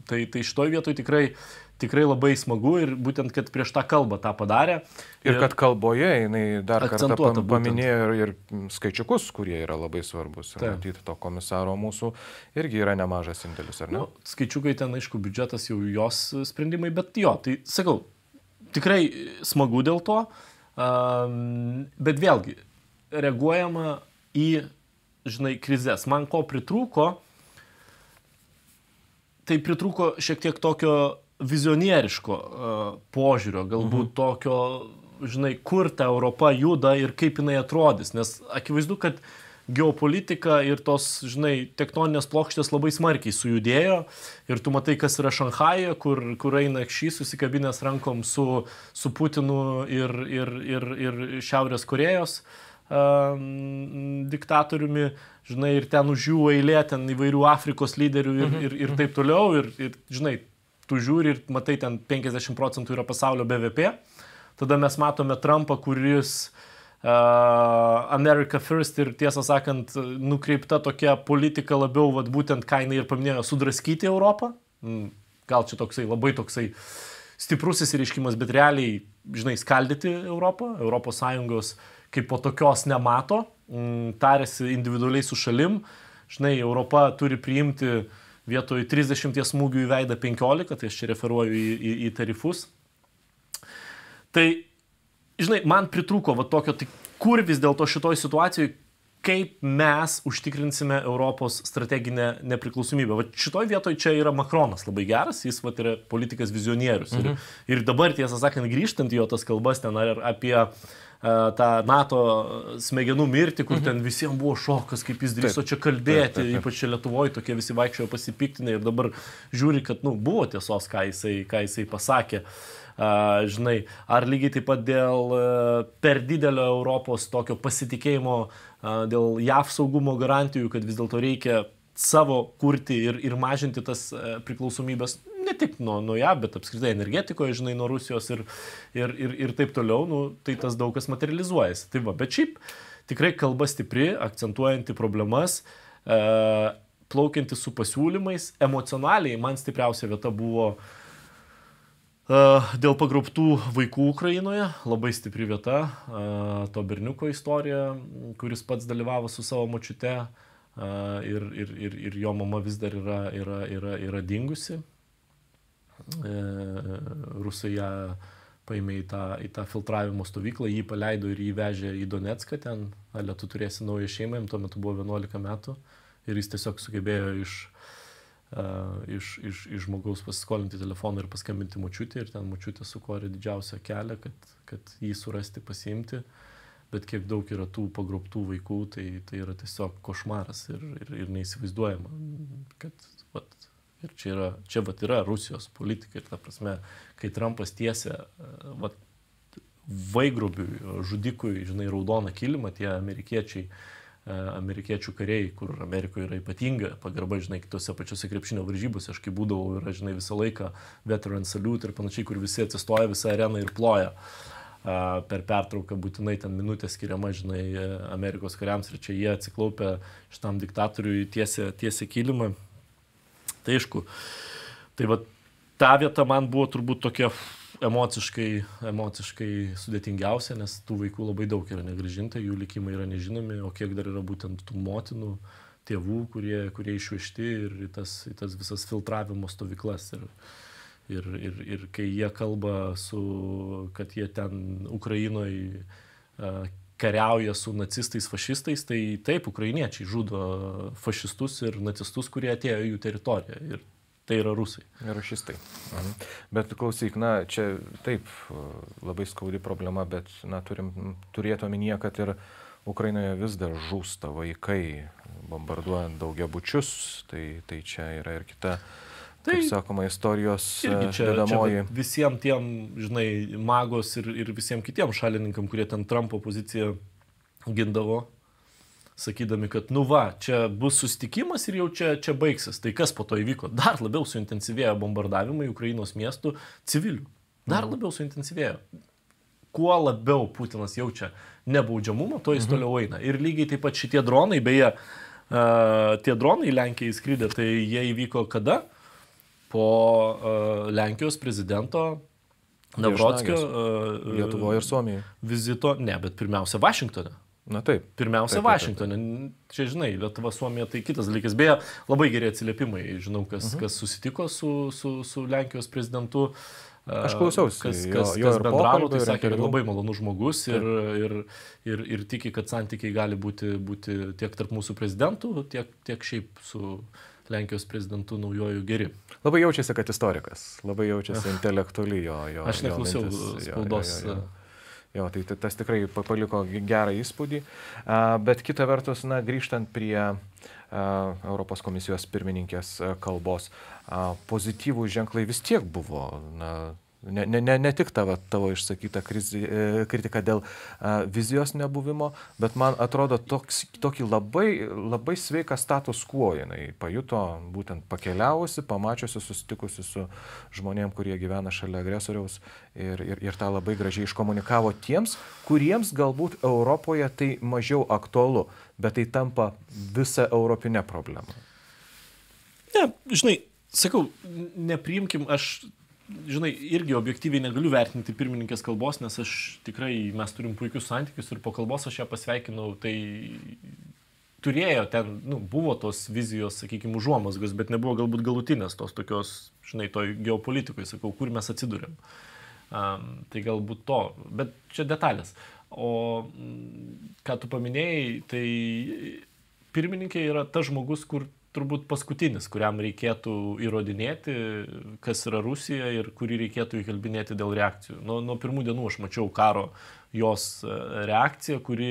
Tai šitoj vietoj tikrai labai smagu ir būtent, kad prieš tą kalbą tą padarė. Ir kad kalboje jinai dar kartą paminėjo ir skaičiukus, kurie yra labai svarbus. Ir matyti to komisaro mūsų irgi yra nemažas indėlis, ar ne? Skaičiukai ten, aišku, biudžetas jau jos sprendimai, bet jo, tai sakau, tikrai smagu dėl to, bet vėlgi, reaguojama į, žinai, krizes. Man ko pritrūko, tai pritrūko šiek tiek tokio vizionieriško požiūrio, galbūt tokio, žinai, kur ta Europa juda ir kaip jinai atrodys. Nes akivaizdu, kad geopolitika ir tos, žinai, tektoninės plokštės labai smarkiai sujudėjo. Ir tu matai, kas yra Šanchajuje, kur eina šį susikabinės rankom su Putinu ir Šiaurės Korėjos diktatoriumi, žinai, ir ten už jų eilė, ten įvairių Afrikos lyderių ir taip toliau. Ir, žinai, tu žiūri ir matai, ten 50% yra pasaulio BVP. Tada mes matome Trumpą, kuris America First ir, tiesą sakant, nukreipta tokia politika labiau, būtent, ką jinai ir paminėjo, sudraskyti Europą. Gal čia labai toksai stiprus įsireiškimas, bet realiai, žinai, skaldyti Europą. Europos Sąjungos kaip po tokios nemato, tarėsi individualiai su šalim. Žinai, Europa turi priimti vietoj 30 smūgių į veidą 15, tai aš čia referuoju į tarifus. Tai, žinai, man pritrūko tokio, tai kur vis dėlto šitoj situacijoje, kaip mes užtikrinsime Europos strateginę nepriklausomybę. Šitoj vietoj čia yra Makronas labai geras, jis yra politikas vizionierius. Ir dabar, tiesą sakant, grįžtant į jo tas kalbas ten apie tą NATO smegenų mirtį, kur ten visiems buvo šokas, kaip jis drįso čia kalbėti, ypač čia Lietuvoje tokie visi vaikščiojo pasipiktinę ir dabar žiūri, kad buvo tiesos, ką jisai pasakė. Žinai, ar lygiai taip pat dėl per didelio Europos tokio pasitikėjimo, dėl JAV saugumo garantijų, kad vis dėlto reikia savo kurti ir mažinti tas priklausomybės, ne tik nuo JAV, bet apskritai energetikoje, žinai, nuo Rusijos ir taip toliau, tai tas daug kas materializuojasi. Tai bet šiaip tikrai kalba stipri, akcentuojanti problemas, plaukianti su pasiūlymais, emocionaliai man stipriausia vieta buvo dėl pagrobtų vaikų Ukrainoje, labai stipri vieta, to berniuko istorija, kuris pats dalyvavo su savo močiute ir jo mama vis dar yra dingusi. Rusai ją paėmė į tą filtravimo stovyklą, jį paleido ir jį vežė į Donecką, ten, ale, tu turėsi naują šeimą, jam tuo metu buvo 11 metų ir jis tiesiog sugebėjo iš žmogaus pasiskolinti telefoną ir paskambinti močiutį ir ten močiutė sukorė didžiausią kelią, kad jį surasti, pasiimti, bet kiek daug yra tų pagrobtų vaikų, tai yra tiesiog košmaras ir neįsivaizduojama, kad ir čia yra Rusijos politika ir ta prasme, kai Trumpas tiesia vaigrobiui, žudikui, žinai, raudoną kilimą, tie amerikiečių kariai, kur Amerikoje yra ypatinga pagarba, žinai, kitose pačiose krepšinio varžybose, aš kai būdavau, yra, žinai, visą laiką veteran salute ir panašiai, kur visi atsistoja visą areną ir ploja. Per pertrauką būtinai ten minutė skiriama, žinai, Amerikos kariams ir čia jie atsiklaupia šitam diktatoriui tiesia kilimą. Tai aišku, tai va, ta vieta man buvo turbūt tokia emociškai sudėtingiausia, nes tų vaikų labai daug yra negrąžinta, jų likimai yra nežinomi, o kiek dar yra būtent tų motinų, tėvų, kurie išvežti ir į tas visas filtravimo stovyklas. Ir kai jie kalba kad jie ten Ukrainoje kariauja su nacistais, fašistais, tai taip, ukrainiečiai žudo fašistus ir nacistus, kurie atėjo į jų teritoriją. Ir tai yra rusai. Ir rašistai. Bet klausyk, čia taip, labai skaudi problema, bet turim turėti omenyje, kad ir Ukrainoje vis dar žūsta vaikai, bombarduojant daugiabučius, tai čia yra ir kita, kaip sakoma, istorijos dedamoji. Čia visiems tiem, žinai, magos ir visiems kitiems šalininkam, kurie ten Trumpo poziciją gindavo, sakydami, kad čia bus susitikimas ir jau čia baigsis. Tai kas po to įvyko? Dar labiau suintensyvėjo bombardavimai Ukrainos miestų civilių. Dar labiau suintensyvėjo. Kuo labiau Putinas jaučia nebaudžiamumą, to jis toliau eina. Ir lygiai taip pat šitie dronai, beje, tie dronai Lenkijai įskridė, tai jie įvyko kada? Po Lenkijos prezidento Navrotskio Lietuvoje ir Suomijoje vizito, bet pirmiausia Vašingtone. Taip. Pirmiausia, Vašingtone. Čia, žinai, Lietuva, Suomija, tai kitas dalykas. Beje, labai geri atsiliepimai. Žinau, kas susitiko su Lenkijos prezidentu. Aš klausiausi. Kas bendravo, tai sakė, kad labai malonus žmogus ir tiki, kad santykiai gali būti tiek tarp mūsų prezidentų, tiek šiaip su Lenkijos prezidentu naujoju geri. Labai jaučiasi, kad istorikas. Labai jaučiasi intelektualiai jo. Aš neklausiau spaudos. Jo, tai tas tikrai paliko gerą įspūdį, bet kita vertus, grįžtant prie Europos komisijos pirmininkės kalbos, pozityvų ženklai vis tiek buvo, ne tik tavo išsakyta kritika dėl vizijos nebuvimo, bet man atrodo tokį labai sveiką status quo jinai pajuto, būtent pakeliavusi, pamačiusi, susitikusi su žmonėm, kurie gyvena šalia agresoriaus ir tą labai gražiai iškomunikavo tiems, kuriems galbūt Europoje tai mažiau aktualu, bet tai tampa visa europinė problema. Ne, žinai, sakau, nepriimkim, žinai, irgi objektyviai negaliu vertinti pirmininkės kalbos, nes mes turim puikius santykius ir po kalbos aš ją pasveikinau, tai turėjo ten, buvo tos vizijos, sakykime, užuomazgos, bet nebuvo galbūt galutinės tos tokios, žinai, toj geopolitikoje, sakau, kur mes atsidūrėm. Tai galbūt to, bet čia detalės. O ką tu paminėjai, tai pirmininkė yra tas žmogus, kur turbūt paskutinis, kuriam reikėtų įrodinėti, kas yra Rusija ir kurį reikėtų įkalbinėti dėl reakcijų. Nuo pirmų dienų aš mačiau karo jos reakciją, kuri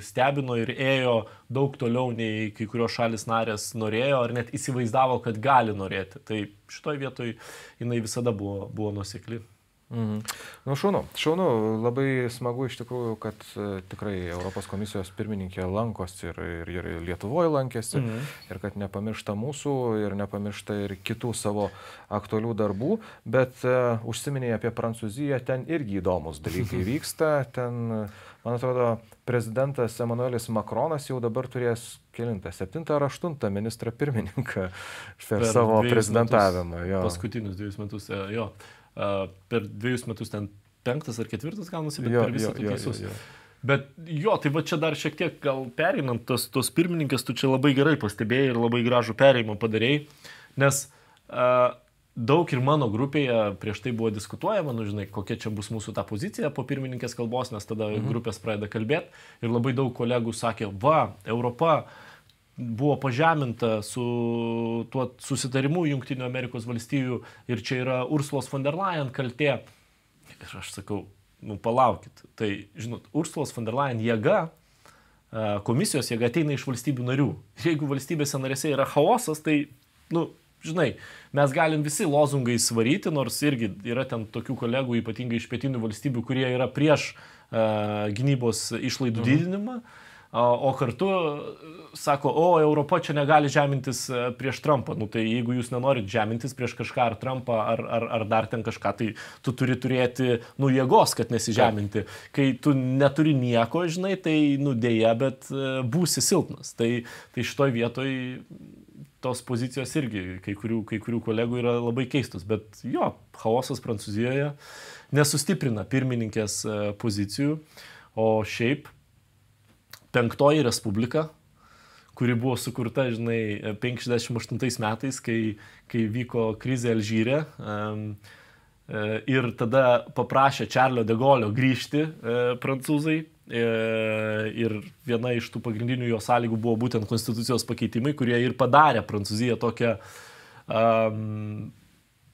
stebino ir ėjo daug toliau nei kai kurios šalis narės norėjo ar net įsivaizdavo, kad gali norėti. Tai šitoj vietoj jinai visada buvo nuosekli. Šaunu, labai smagu iš tikrųjų, kad tikrai Europos komisijos pirmininkė lankosi ir Lietuvoje lankėsi ir kad nepamiršta mūsų ir nepamiršta ir kitų savo aktualių darbų, bet užsiminėjai apie Prancūziją, ten irgi įdomus dalykai vyksta, ten, man atrodo, prezidentas Emmanuelis Macronas jau dabar turės 7. ar 8. ministrą pirmininką per savo prezidentavimą. Paskutinius 2 metus, jo. Per 2 metus ten 5. ar 4. gaunasi, bet per visą tokius. Bet jo, tai va čia dar šiek tiek gal pereinant, tos pirmininkės, tu čia labai gerai pastebėjai ir labai gražų perėjimą padarėjai, nes daug ir mano grupėje prieš tai buvo diskutuojama, nu žinai, kokia čia bus mūsų ta pozicija po pirmininkės kalbos, nes tada grupės pradeda kalbėti ir labai daug kolegų sakė, va, Europa buvo pažeminta su tuo susitarimu Jungtinių Amerikos valstijų ir čia yra Ursulos von der Leyen kaltė. Ir aš sakau, nu palaukit, tai, žinot, Ursulos von der Leyen jėga, komisijos jėga ateina iš valstybių narių. Ir jeigu valstybėse narėse yra chaosas, tai, nu, žinai, mes galim visi lozungai svaryti, nors irgi yra ten tokių kolegų, ypatingai iš pietinių valstybių, kurie yra prieš gynybos išlaidų didinimą, o kartu sako, o Europa čia negali žemintis prieš Trumpą. Nu tai jeigu jūs nenorit žemintis prieš kažką ar Trumpą ar dar ten kažką, tai tu turi turėti, nu, jėgos, kad nesižeminti. Kai tu neturi nieko, žinai, tai, nu, dėja, bet būsi silpnas. Tai šitoj vietoj tos pozicijos irgi kai kurių kolegų yra labai keistos. Bet jo, chaosas Prancūzijoje nesustiprina pirmininkės pozicijų, o šiaip Penktoji Respublika, kuri buvo sukurta, žinai, 58 metais, kai vyko krizė Alžyre ir tada paprašė Čarlio de Gaulio grįžti prancūzai ir viena iš tų pagrindinių jo sąlygų buvo būtent konstitucijos pakeitimai, kurie ir padarė Prancūziją tokią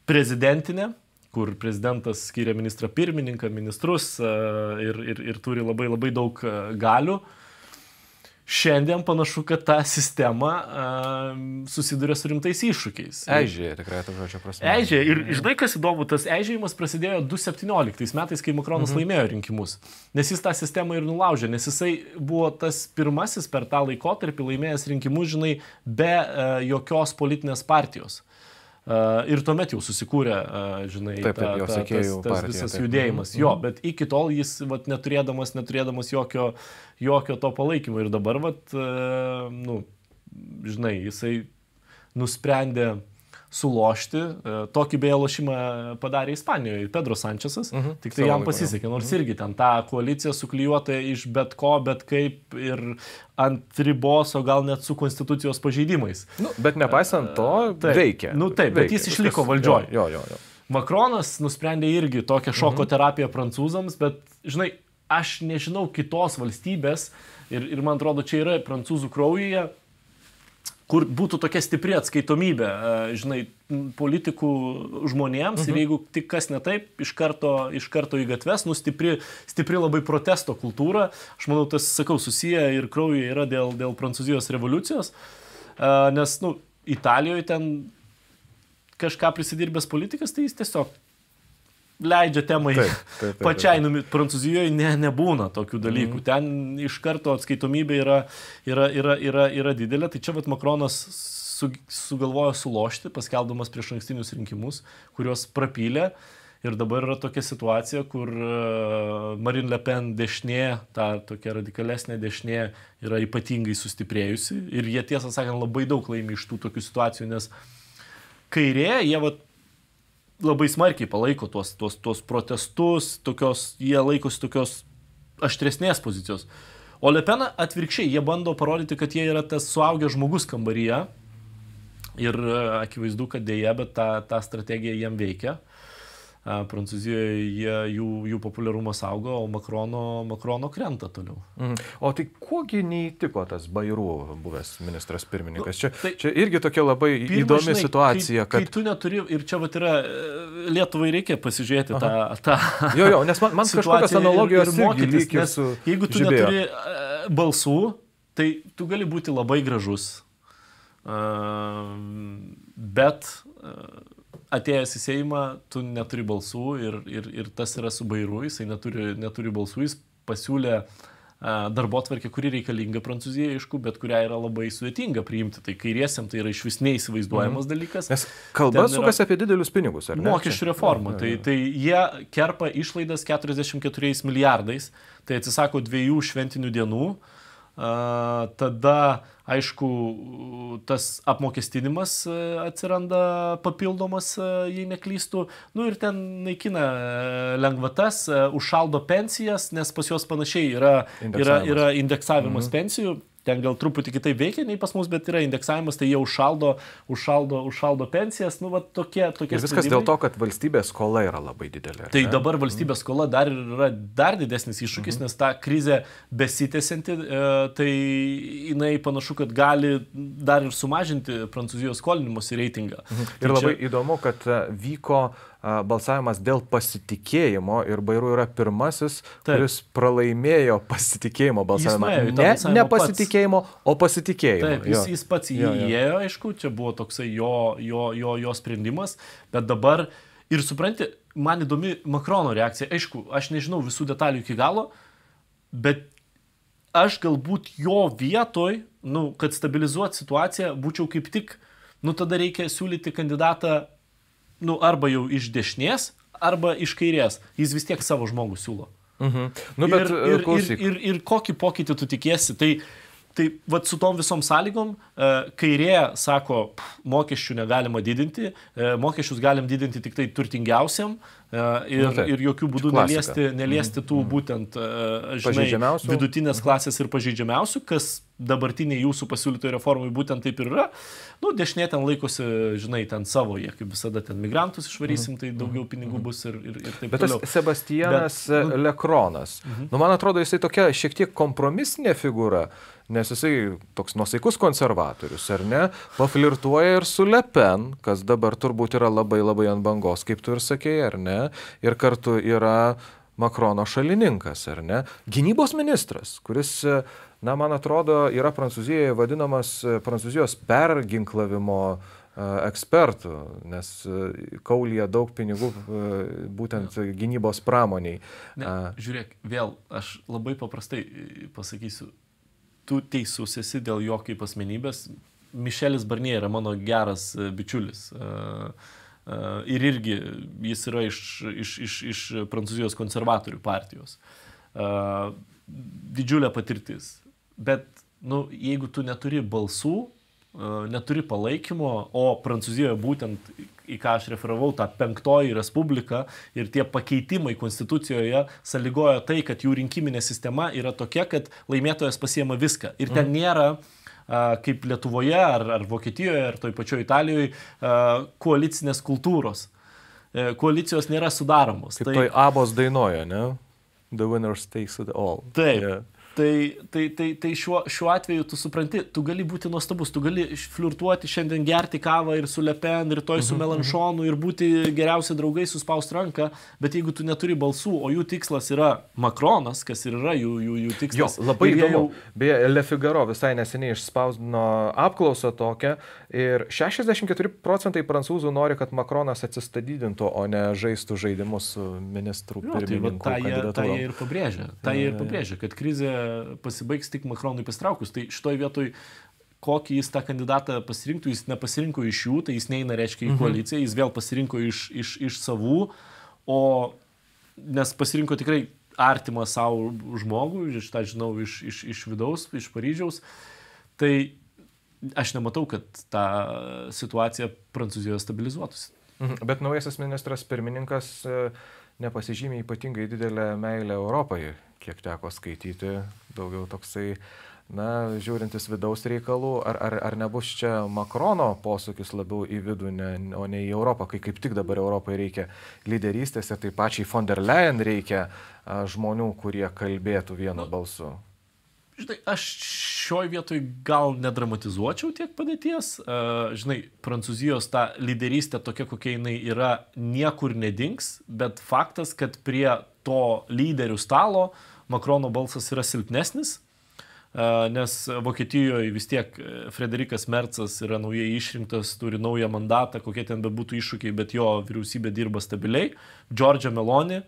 prezidentinę, kur prezidentas skiria ministrą pirmininką, ministrus ir turi labai labai daug galių. Šiandien panašu, kad ta sistema susiduria su rimtais iššūkiais. Eižėja, tikrai, to žodžio prasme. Eižėja. Ir žinai, kas įdomu, tas eižėjimas prasidėjo 2017 metais, kai Makronas laimėjo rinkimus. Nes jis tą sistemą ir nulaužė, nes jisai buvo tas pirmasis per tą laikotarpį laimėjęs rinkimus, žinai, be jokios politinės partijos. Ir tuomet jau susikūrė, žinai, tas visas judėjimas. Jo, bet iki tol jis vat, neturėdamas jokio to palaikymo. Ir dabar, vat, nu, žinai, jisai nusprendė sulošti. Tokį beje lošimą padarė Ispanijoje Pedro Sančesas. Tik tai jam pasisekė, nors irgi ten ta koalicija suklijuota iš bet ko, bet kaip ir ant ribos, o gal net su konstitucijos pažeidimais. Nu, bet nepaisant to, veikia. Nu taip, bet jis išliko valdžioj. Jo. Makronas nusprendė irgi tokią šoko terapiją prancūzams, bet, žinai, aš nežinau kitos valstybės ir man atrodo, čia yra prancūzų kraujyje, kur būtų tokia stipri atskaitomybė, žinai, politikų žmonėms ir jeigu tik kas ne taip, iš karto į gatves, nu stipri labai protesto kultūra. Aš manau, tas, sakau, susiję ir kraujyje yra dėl Prancūzijos revoliucijos, nes, nu, Italijoje ten kažką prisidirbęs politikas, tai jis tiesiog leidžia temai pačiai. Prancūzijoje nebūna tokių dalykų. Ten iš karto atskaitomybė yra didelė. Tai čia vat Makronas sugalvojo sulošti, paskelbdamas prieš ankstinius rinkimus, kuriuos prapylė. Ir dabar yra tokia situacija, kur Marine Le Pen dešinė, ta tokia radikalesnė dešinė, yra ypatingai sustiprėjusi. Ir jie, tiesą sakant, labai daug laimi iš tų tokių situacijų, nes kairė, jie vat labai smarkiai palaiko tuos protestus, jie laikosi tokios aštresnės pozicijos. O Le Pen atvirkščiai, jie bando parodyti, kad jie yra tas suaugęs žmogus kambaryje ir akivaizdu, kad dėja, bet ta strategija jiem veikia. Prancūzijoje jų populiarumas auga, o Makrono krenta toliau. O tai kuogi neįtiko tas Bayrou buvęs ministras pirmininkas? Čia irgi tokia labai įdomi situacija. Kai tu neturi, ir čia vat yra, Lietuvai reikia pasižiūrėti tą Jo, nes man kažkokios analogijos ir mokytis, nes jeigu tu neturi balsų, tai tu gali būti labai gražus. Bet atėjęs į Seimą, tu neturi balsų ir tas yra su Bayrou, jisai neturi balsų, jis pasiūlė darbotvarkę, kuri reikalinga Prancūzijai, aišku, bet kurią yra labai sudėtinga priimti. Tai kairiesiam tai yra iš vis neįsivaizduojamas dalykas. Nes kalba sukasi apie didelius pinigus, ar ne? Mokesčių reforma. Tai jie kerpa išlaidas 44 milijardais, tai atsisako 2 šventinių dienų, tada, aišku, tas apmokestinimas atsiranda papildomas, jei neklystų, nu ir ten naikina lengvatas, užšaldo pensijas, nes pas juos panašiai yra indeksavimas pensijų. Ten gal truputį kitaip veikia nei pas mus, bet yra indeksavimas, tai jie užšaldo pensijas, nu, va, tokie ir viskas dėl to, kad valstybės skola yra labai didelė. Tai dabar valstybės skola yra dar didesnis iššūkis, nes ta krizė besitęsianti, tai jinai panašu, kad gali dar ir sumažinti Prancūzijos skolinimosi reitingą. Ir labai įdomu, kad vyko balsavimas dėl pasitikėjimo ir Bayrou yra pirmasis, kuris pralaimėjo pasitikėjimo balsavimą. Ne pasitikėjimo, o pasitikėjimo. Taip, jis pats įėjo, aišku, čia buvo toksai jo sprendimas, bet dabar ir supranti, man įdomi Macrono reakcija. Aišku, aš nežinau visų detalių iki galo, bet aš galbūt jo vietoj, nu, kad stabilizuoti situaciją, būčiau kaip tik, nu, tada reikia siūlyti kandidatą, nu, arba jau iš dešinės, arba iš kairės. Jis vis tiek savo žmogų siūlo. Nu, bet ir kokį pokytį tu tikiesi. Tai vat su tom visom sąlygom, kairė sako, mokesčių negalima didinti, mokesčius galim didinti tik tai turtingiausiam ir jokių būdų neliesti tų būtent, žinai, vidutinės klasės ir pažeidžiamiausių, kas dabartiniai jūsų pasiūlytojų reformai būtent taip ir yra. Nu, dešinė ten laikosi, žinai, ten savo, jie kaip visada ten migrantus išvarysim, tai daugiau pinigų bus ir taip toliau. Bet tas Sebastianas Lecronas, nu, man atrodo, jisai tokia šiek tiek kompromisinė figūra, nes jisai toks nuosaikus konservatorius, ar ne, paflirtuoja ir su Le Pen, kas dabar turbūt yra labai labai ant bangos, kaip tu ir sakėjai, ar ne, ir kartu yra Macrono šalininkas, ar ne, gynybos ministras, kuris, na, man atrodo, yra Prancūzijoje vadinamas Prancūzijos perginklavimo ekspertų, nes kaulyje daug pinigų būtent gynybos pramoniai. Žiūrėk, vėl aš labai paprastai pasakysiu, tu teisus esi dėl jo kaip asmenybės. Mišelis Barnier yra mano geras bičiulis. Ir irgi jis yra iš Prancūzijos konservatorių partijos. Didžiulė patirtis. Bet, nu, jeigu tu neturi balsų, neturi palaikymo, o Prancūzijoje būtent, į ką aš referavau, tą 5-oji respublika ir tie pakeitimai konstitucijoje sąlygojo tai, kad jų rinkiminė sistema yra tokia, kad laimėtojas pasiema viską. Ir ten nėra, kaip Lietuvoje ar Vokietijoje ar toj pačioj Italijoje, koalicinės kultūros. Koalicijos nėra sudaromos. Kaip toj Abos dainoje, ne? The winner takes it all. Taip. Yeah. Tai šiuo atveju tu supranti, tu gali būti nuostabus, tu gali flirtuoti šiandien, gerti kavą ir su Le Pen, rytoj su Melanchonu ir būti geriausi draugai, suspaust ranką, bet jeigu tu neturi balsų, o jų tikslas yra Macronas, kas ir yra jų tikslas. Jo, labai įdomu. Beje, Le Figaro visai neseniai išspausdino apklausą tokią ir 64% prancūzų nori, kad Macronas atsistatydintų, o ne žaistų žaidimus su ministrų pirmininku kandidatūrom. Tai jie ir pabrėžia, kad krizė pasibaigs tik Macronui pasitraukus. Tai šitoj vietoj, kokį jis tą kandidatą pasirinktų, jis nepasirinko iš jų, tai jis neina, reiškia, į koaliciją, jis vėl pasirinko iš savų, nes pasirinko tikrai artimą savo žmogų, aš tą žinau iš vidaus, iš Paryžiaus. Tai aš nematau, kad ta situacija Prancūzijoje stabilizuotųsi. Bet naujasis ministras pirmininkas nepasižymė ypatingai didelę meilę Europai, kiek teko skaityti, daugiau toksai, na, žiūrintis vidaus reikalų, ar nebus čia Macrono posūkis labiau į vidų, o ne į Europą, kai kaip tik dabar Europai reikia lyderystės ir taip pačiai von der Leyen reikia žmonių, kurie kalbėtų vienu balsu. Žinai, aš šioj vietoj gal nedramatizuočiau tiek padėties. Žinai, Prancūzijos ta lyderystė tokia, kokia jinai yra, niekur nedings, bet faktas, kad prie to lyderių stalo Macrono balsas yra silpnesnis, nes Vokietijoje vis tiek Frederikas Mercas yra naujai išrinktas, turi naują mandatą, kokie ten bebūtų iššūkiai, bet jo vyriausybė dirba stabiliai. Giorgia Meloni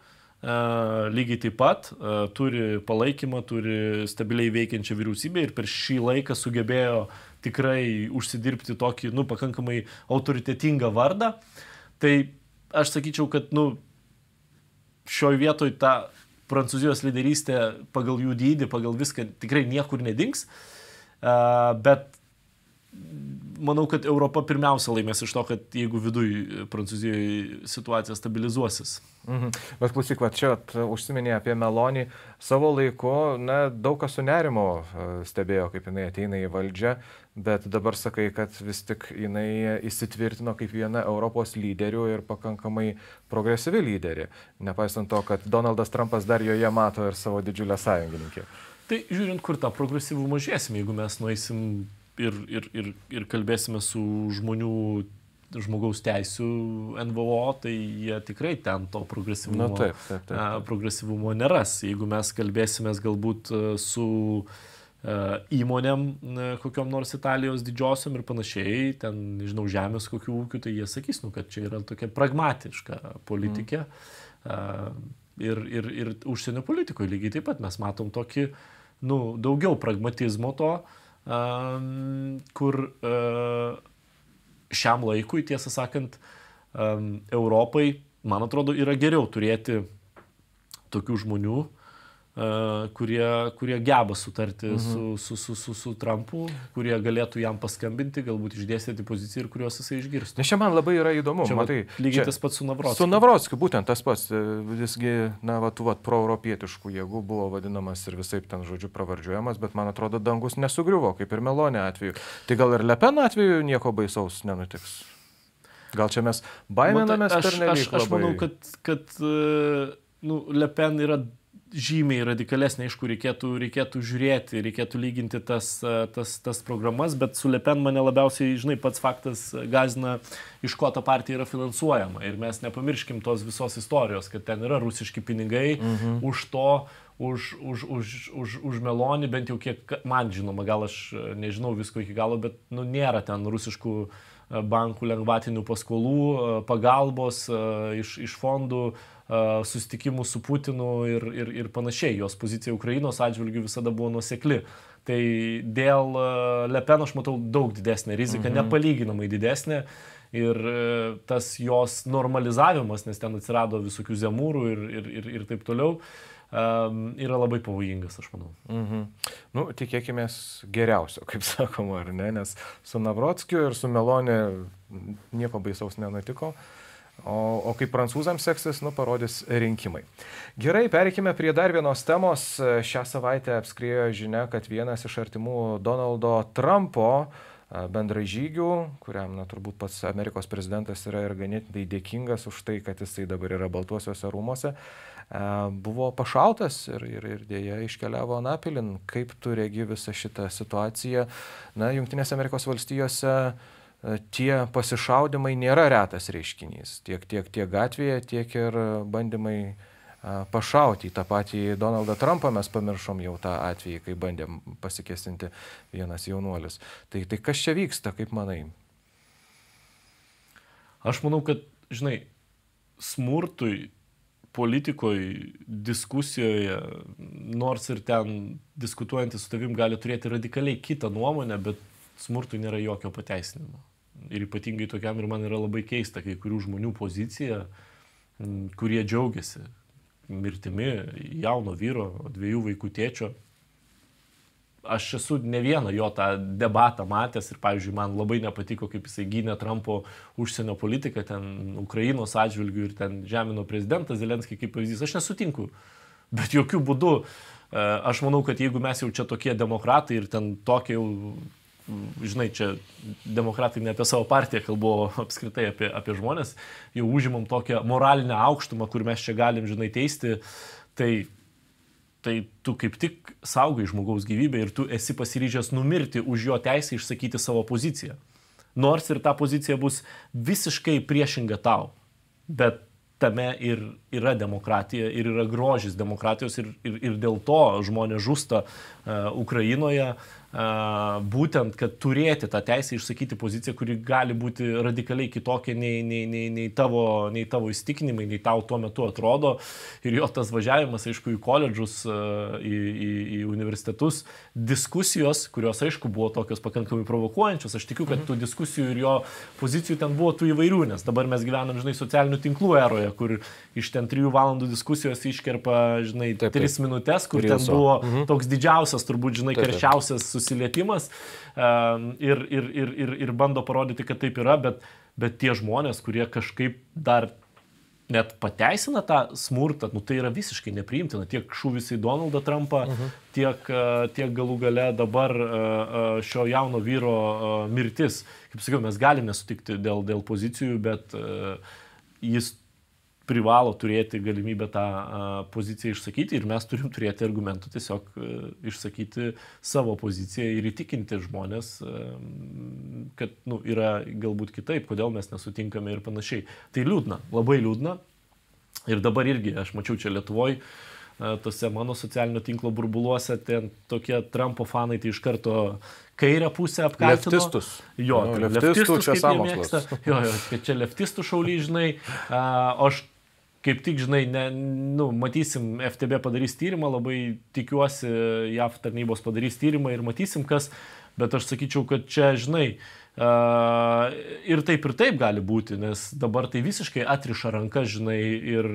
lygiai taip pat turi palaikymą, turi stabiliai veikiančią vyriausybę ir per šį laiką sugebėjo tikrai užsidirbti tokį, nu, pakankamai autoritetingą vardą. Tai aš sakyčiau, kad, nu, šioj vietoj ta Prancūzijos lyderystė pagal jų dydį, pagal viską tikrai niekur nedings, bet manau, kad Europa pirmiausia laimės iš to, kad jeigu viduj Prancūzijoje situacija stabilizuosis. Bet klausyk, čia užsiminė apie Meloni. Savo laiku, daug kas su nerimo stebėjo, kaip jinai ateina į valdžią, bet dabar sakai, kad vis tik jinai įsitvirtino kaip viena Europos lyderių ir pakankamai progresyvi lyderė, nepaisant to, kad Donaldas Trumpas dar joje mato ir savo didžiulę sąjungininkę. Tai žiūrint, kur tą progresyvumą žiūrėsim, jeigu mes nueisim ir kalbėsime su žmogaus teisių NVO, tai jie tikrai ten to progresyvumo, progresyvumo neras. Jeigu mes kalbėsimės galbūt su įmonėm, kokiom nors Italijos didžiosiom ir panašiai, ten, nežinau, žemės kokių ūkių, tai jie sakys, kad čia yra tokia pragmatiška politikė. Ir užsienio politikoje lygiai taip pat mes matom tokį, daugiau pragmatizmo to, kur šiam laikui, tiesą sakant, Europai, man atrodo, yra geriau turėti tokių žmonių, kurie geba sutarti su Trumpu, kurie galėtų jam paskambinti, galbūt išdėstyti poziciją ir kuriuos jisai išgirstų. Nes čia man labai yra įdomu. Lygiai tas pats su Navrockiu. Su Navrockiu, būtent tas pats. Visgi, tų proeuropietiškų jėgų buvo vadinamas ir visaip ten, žodžiu, pravardžiuojamas, bet man atrodo, dangus nesugriuvo, kaip ir Meloni atveju. Tai gal ir Le Pen atveju nieko baisaus nenutiks? Gal čia mes baiminamės pernelyg labai? Aš manau, kad Le Pen yra žymiai radikalesnė, aišku, reikėtų žiūrėti, reikėtų lyginti tas programas, bet su Le Pen mane labiausiai, pats faktas gąsdina, iš ko ta partija yra finansuojama. Ir mes nepamirškim tos visos istorijos, kad ten yra rusiški pinigai, už to, už Meloni, bent jau kiek man žinoma, gal aš nežinau visko iki galo, bet nėra ten rusiškų bankų lengvatinių paskolų, pagalbos iš fondų, susitikimų su Putinu ir panašiai. Jos pozicija Ukrainos atžvilgių visada buvo nuosekli. Tai dėl Le Pen aš matau daug didesnę riziką, nepalyginamai didesnę. Ir tas jos normalizavimas, nes ten atsirado visokių zemūrų ir taip toliau, yra labai pavojingas, aš manau. Tikėkime geriausio, kaip sakoma, ar ne? Nes su Navrockiu ir su Meloni nieko baisaus nenutiko. O kaip prancūzams seksis, parodys rinkimai. Gerai, pereikime prie dar vienos temos. Šią savaitę apskriejo žinia, kad vienas iš artimų Donaldo Trumpo bendražygių, kuriam turbūt pats Amerikos prezidentas yra ir ganėtinai dėkingas už tai, kad jisai dabar yra Baltuosiuose rūmuose, buvo pašautas ir dėja iškeliavo anapilin. Kaip tu regi visą šitą situaciją? Jungtinėse Amerikos valstijose tie pasišaudimai nėra retas reiškinys. Tiek gatvėje, tiek ir bandymai pašauti į tą patį Donaldą Trumpą. Mes pamiršom jau tą atvejį, kai bandėm pasikėsinti vienas jaunuolis. Tai kas čia vyksta, kaip manai? Aš manau, kad, smurtui politikoje, diskusijoje, nors ir ten diskutuojantis su tavim gali turėti radikaliai kitą nuomonę, bet smurtui nėra jokio pateisinimo. Ir ypatingai tokiam ir man yra labai keista kai kurių žmonių pozicija, kurie džiaugiasi mirtimi jauno vyro, 2 vaikų tėčio. Aš esu ne vieną jo tą debatą matęs ir, pavyzdžiui, man labai nepatiko, kaip jisai gynė Trumpo užsienio politiką, ten Ukrainos atžvilgių ir ten žemino prezidentą Zelenskį kaip pavyzdys. Aš nesutinku, bet jokių būdų. Aš manau, kad jeigu mes jau čia tokie demokratai ir ten tokie jau, čia demokratai ne apie savo partiją kalbu, apskritai apie žmonės, jau užimam tokią moralinę aukštumą, kur mes čia galim, teisti, tai tu kaip tik saugai žmogaus gyvybę ir tu esi pasiryžęs numirti už jo teisę išsakyti savo poziciją. Nors ir ta pozicija bus visiškai priešinga tau, bet tame ir yra demokratija ir yra grožis demokratijos ir dėl to žmonės žūsta Ukrainoje, būtent, kad turėti tą teisę išsakyti poziciją, kuri gali būti radikaliai kitokia nei tavo įsitikinimai, nei tau tuo metu atrodo. Ir jo tas važiavimas, aišku, į koledžus, į universitetus, diskusijos, kurios, aišku, buvo tokios pakankamai provokuojančios. Aš tikiu, kad tų diskusijų ir jo pozicijų ten buvo tų įvairių, nes dabar mes gyvenam, socialinių tinklų eroje, kur iš ten 3 valandų diskusijos iškerpa, žinai, 3 minutės, kur Reelso. ten buvo toks didžiausias, turbūt, žinai, karščiausias susilietimas ir bando parodyti, kad taip yra, bet tie žmonės, kurie kažkaip dar net pateisina tą smurtą, nu tai yra visiškai nepriimtina. Tiek šūvis į Donaldą Trumpą, tiek galų gale dabar šio jauno vyro mirtis. Kaip sakiau, mes galime sutikti dėl pozicijų, bet jis privalo turėti galimybę tą poziciją išsakyti ir mes turim turėti argumentų tiesiog išsakyti savo poziciją ir įtikinti žmonės, kad yra galbūt kitaip, kodėl mes nesutinkame ir panašiai. Tai liūdna, labai liūdna. Ir dabar irgi, aš mačiau čia Lietuvoje, tose mano socialinio tinklo burbuluose, ten tokie Trumpo fanai, tai iš karto kairę pusę apkaltino. Leftistus. Jo, leftistų čia sąmokslas. Jo, kad čia leftistų šauliai, žinai. O aš kaip tik, žinai, matysim, FTB padarys tyrimą, labai tikiuosi, JAV tarnybos padarys tyrimą ir matysim kas, bet aš sakyčiau, kad čia, žinai, ir taip gali būti, nes dabar tai visiškai atriša rankas, žinai, ir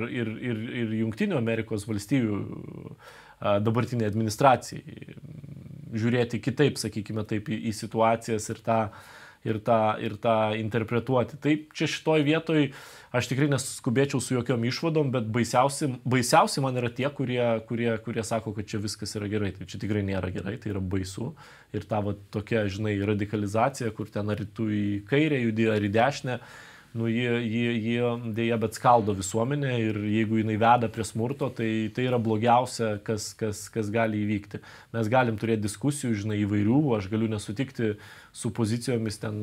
Jungtinių Amerikos valstijų dabartinė administracijai žiūrėti kitaip, sakykime taip, į situacijas ir tą interpretuoti. Taip, čia šitoj vietoj aš tikrai neskubėčiau su jokiom išvadom, bet baisiausi man yra tie, kurie sako, kad čia viskas yra gerai. Tai čia tikrai nėra gerai, tai yra baisu. Ir ta tokia, žinai, radikalizacija, kur ten ar tu į kairę judi, ar į dešinę, jie dėja bet skaldo visuomenę ir jeigu jinai veda prie smurto, tai yra blogiausia, kas gali įvykti. Mes galim turėti diskusijų, žinai, įvairių, aš galiu nesutikti su pozicijomis ten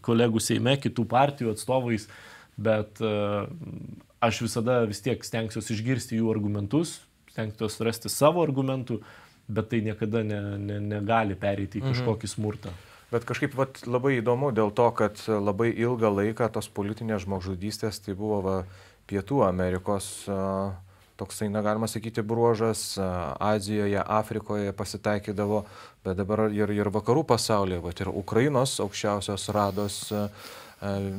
kolegų Seime, kitų partijų atstovais, bet aš visada vis tiek stengsiuosi išgirsti jų argumentus, stengsiuosi rasti savo argumentų, bet tai niekada negali pereiti į kažkokį smurtą. Bet kažkaip labai įdomu dėl to, kad labai ilgą laiką tos politinės žmogžudystės tai buvo Pietų Amerikos toksai, galima sakyti, bruožas, Azijoje, Afrikoje pasitaikydavo, bet dabar ir vakarų pasaulyje, ir Ukrainos aukščiausios rados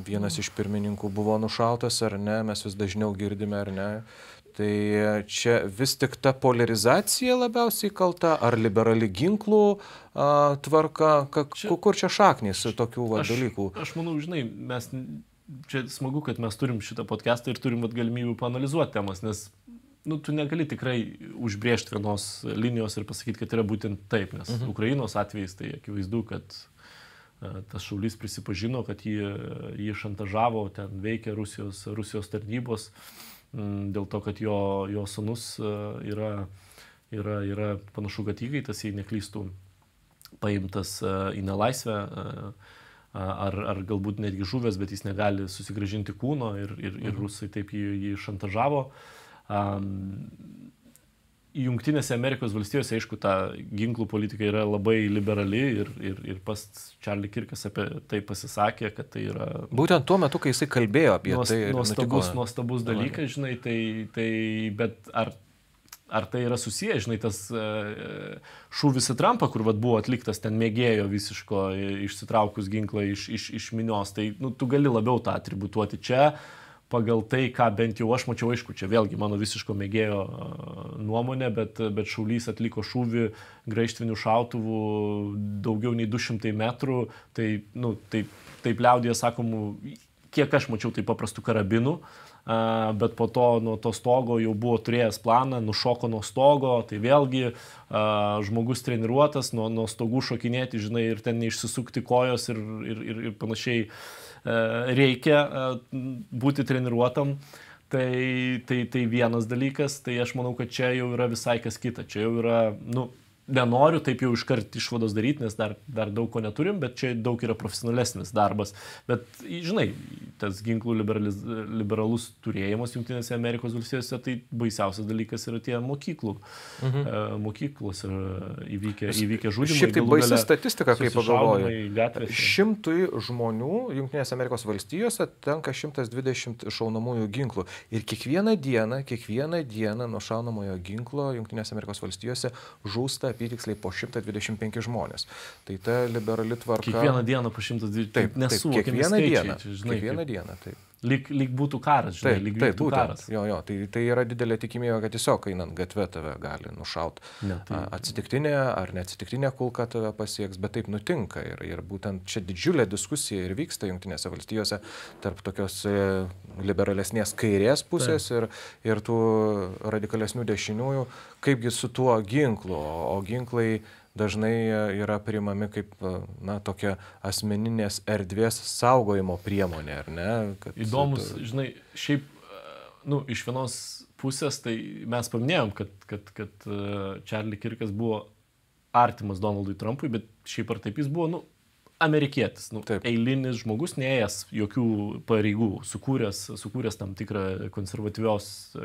vienas iš pirmininkų buvo nušautas, ar ne, mes vis dažniau girdime, ar ne. Tai čia vis tik ta polarizacija labiausiai kalta, ar liberali ginklų tvarka, kur čia šaknys tokių dalykų? Aš manau, žinai, čia smagu, kad mes turim šitą podcastą ir turim galimybių paanalizuoti temas, nes tu negali tikrai užbrėžti vienos linijos ir pasakyti, kad yra būtent taip, nes Ukrainos atvejais tai akivaizdu, kad tas šaulys prisipažino, kad jį šantažavo, ten veikia Rusijos tarnybos, dėl to, kad jo sūnus yra panašu, kad įkaitas, jei neklystų, paimtas į nelaisvę, ar galbūt netgi žuvęs, bet jis negali susigrąžinti kūno ir rusai taip jį šantažavo. Jungtinėse Amerikos valstijose, aišku, ta ginklų politika yra labai liberali ir pas Charlie Kirkas apie tai pasisakė, kad tai yra... Būtent tuo metu, kai jisai kalbėjo apie tai... Nuostabus dalykas, žinai, bet ar tai yra susiję, žinai, tas šūvis į Trumpą, kur buvo atliktas ten mėgėjo visiško išsitraukus ginklą iš minios, tai tu gali labiau tą atributuoti čia, pagal tai, ką bent jau aš mačiau, aišku, čia vėlgi mano visiško mėgėjo nuomonė, bet šaulys atliko šūvį graižtvinių šautuvų daugiau nei 200 metrų, tai taip liaudyje sakomų, kiek aš mačiau, tai paprastų karabinų, bet po to nuo to stogo jau buvo turėjęs planą, nušoko nuo stogo, tai vėlgi žmogus treniruotas, nuo stogų šokinėti, žinai, ir ten neišsisukti kojos ir panašiai. Reikia būti treniruotam, tai vienas dalykas, tai aš manau, kad čia jau yra visai kas kita, čia jau yra, nenoriu taip jau iškart išvados daryti, nes dar daug ko neturim, bet čia daug yra profesionalesnis darbas. Bet, žinai, tas ginklų liberalus turėjimas Jungtinėse Amerikos valstijose, tai baisiausias dalykas yra tie mokyklos įvykę žudymai. Šiaip tai baisi statistika, kaip pagalvoju. 100 žmonių Jungtinėse Amerikos valstijose tenka 120 šaunamųjų ginklų. Ir kiekvieną dieną nuo šaunamojo ginklo Jungtinėse Amerikos valstijose žūsta apytiksliai po 125 žmonės. Tai ta liberali tvarka... Kiekvieną dieną po 120... Taip, kiekvieną dieną. Taip. lyg būtų karas, žinai, lyg būtų karas. Jo, tai yra didelė tikimybė, kad tiesiog einant gatvę tave gali nušauti. Atsitiktinė ar neatsitiktinė kulka tave pasieks, bet taip nutinka. Ir būtent čia didžiulė diskusija ir vyksta Jungtinėse valstijose tarp tokios liberalesnės kairės pusės ir tų radikalesnių dešiniųjų, kaipgi su tuo ginklu, o ginklai dažnai yra priimami kaip, tokia asmeninės erdvės saugojimo priemonė, ar ne? Įdomus, žinai, šiaip, iš vienos pusės, tai mes paminėjom, kad Charlie Kirkas buvo artimas Donaldui Trumpui, bet šiaip ar taip jis buvo, amerikietis, eilinis žmogus, neėjęs jokių pareigų, sukūręs tam tikrą konservatyvaus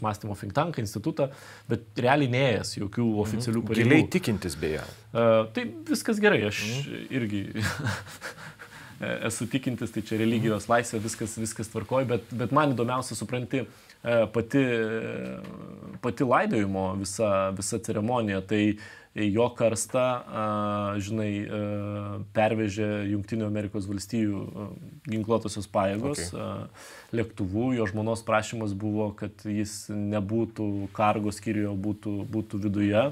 mąstymo think tank institutą, bet realiai neėjęs jokių oficialių pareigų. Giliai tikintis beje. Tai viskas gerai, aš irgi esu tikintis, tai čia religijos laisvė, viskas tvarkoj, bet man įdomiausia, supranti, pati laidojimo visa ceremonija, tai jo karstą, žinai, pervežė Jungtinių Amerikos valstijų ginkluotosios pajėgos lėktuvu. Jo žmonos prašymas buvo, kad jis nebūtų kargo skyriuje, būtų viduje.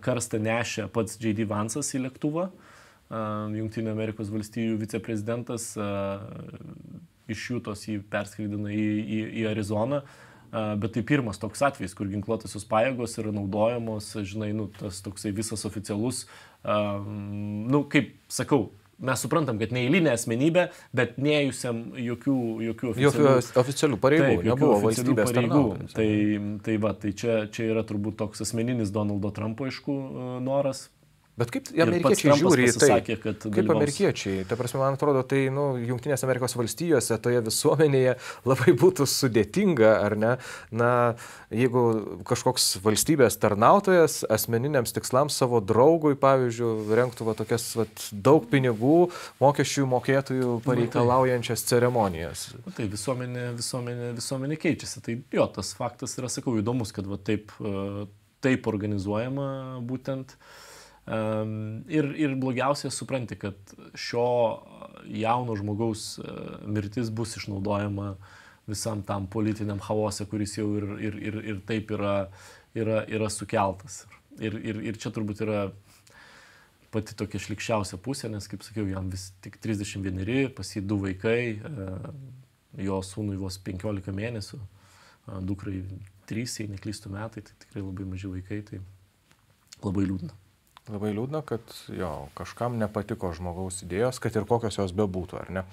Karstą nešė pats J.D. Vance'as į lėktuvą. Jungtinių Amerikos valstijų viceprezidentas iš Jutos jį perskraidino į Arizoną. Bet tai pirmas toks atvejis, kur ginkluotosios pajėgos yra naudojamos, žinai, tas toksai visas oficialus, kaip sakau, mes suprantam, kad neeilinė asmenybė, bet neėjusiam jokių oficialių pareigų, nebuvo valstybės tarnautojas. Tai čia yra turbūt toks asmeninis Donaldo Trumpo, aišku, noras. Bet kaip amerikiečiai žiūri į tai? Kaip amerikiečiai? Ta prasme, man atrodo, tai Jungtinės Amerikos valstijose toje visuomenėje labai būtų sudėtinga, ar ne? Jeigu kažkoks valstybės tarnautojas asmeniniams tikslams savo draugui, pavyzdžiui, rengtų tokias daug pinigų mokesčių mokėtojų pareikalaujančias ceremonijas. Tai visuomenė keičiasi. Tai jo, tas faktas yra, sakau, įdomus, kad taip organizuojama būtent. Ir blogiausia supranti, kad šio jauno žmogaus mirtis bus išnaudojama visam tam politiniam chaose, kuris jau ir taip yra sukeltas. Ir čia turbūt yra pati tokia šlikščiausia pusė, nes, kaip sakiau, jam vis tik 31, pas jį 2 vaikai, jo sūnui vos 15 mėnesių, dukrai 3, jei neklystų metai, tai tikrai labai maži vaikai, tai labai liūdna. Labai liūdna, kad kažkam nepatiko žmogaus idėjos, kad ir kokios jos bebūtų, ar ne?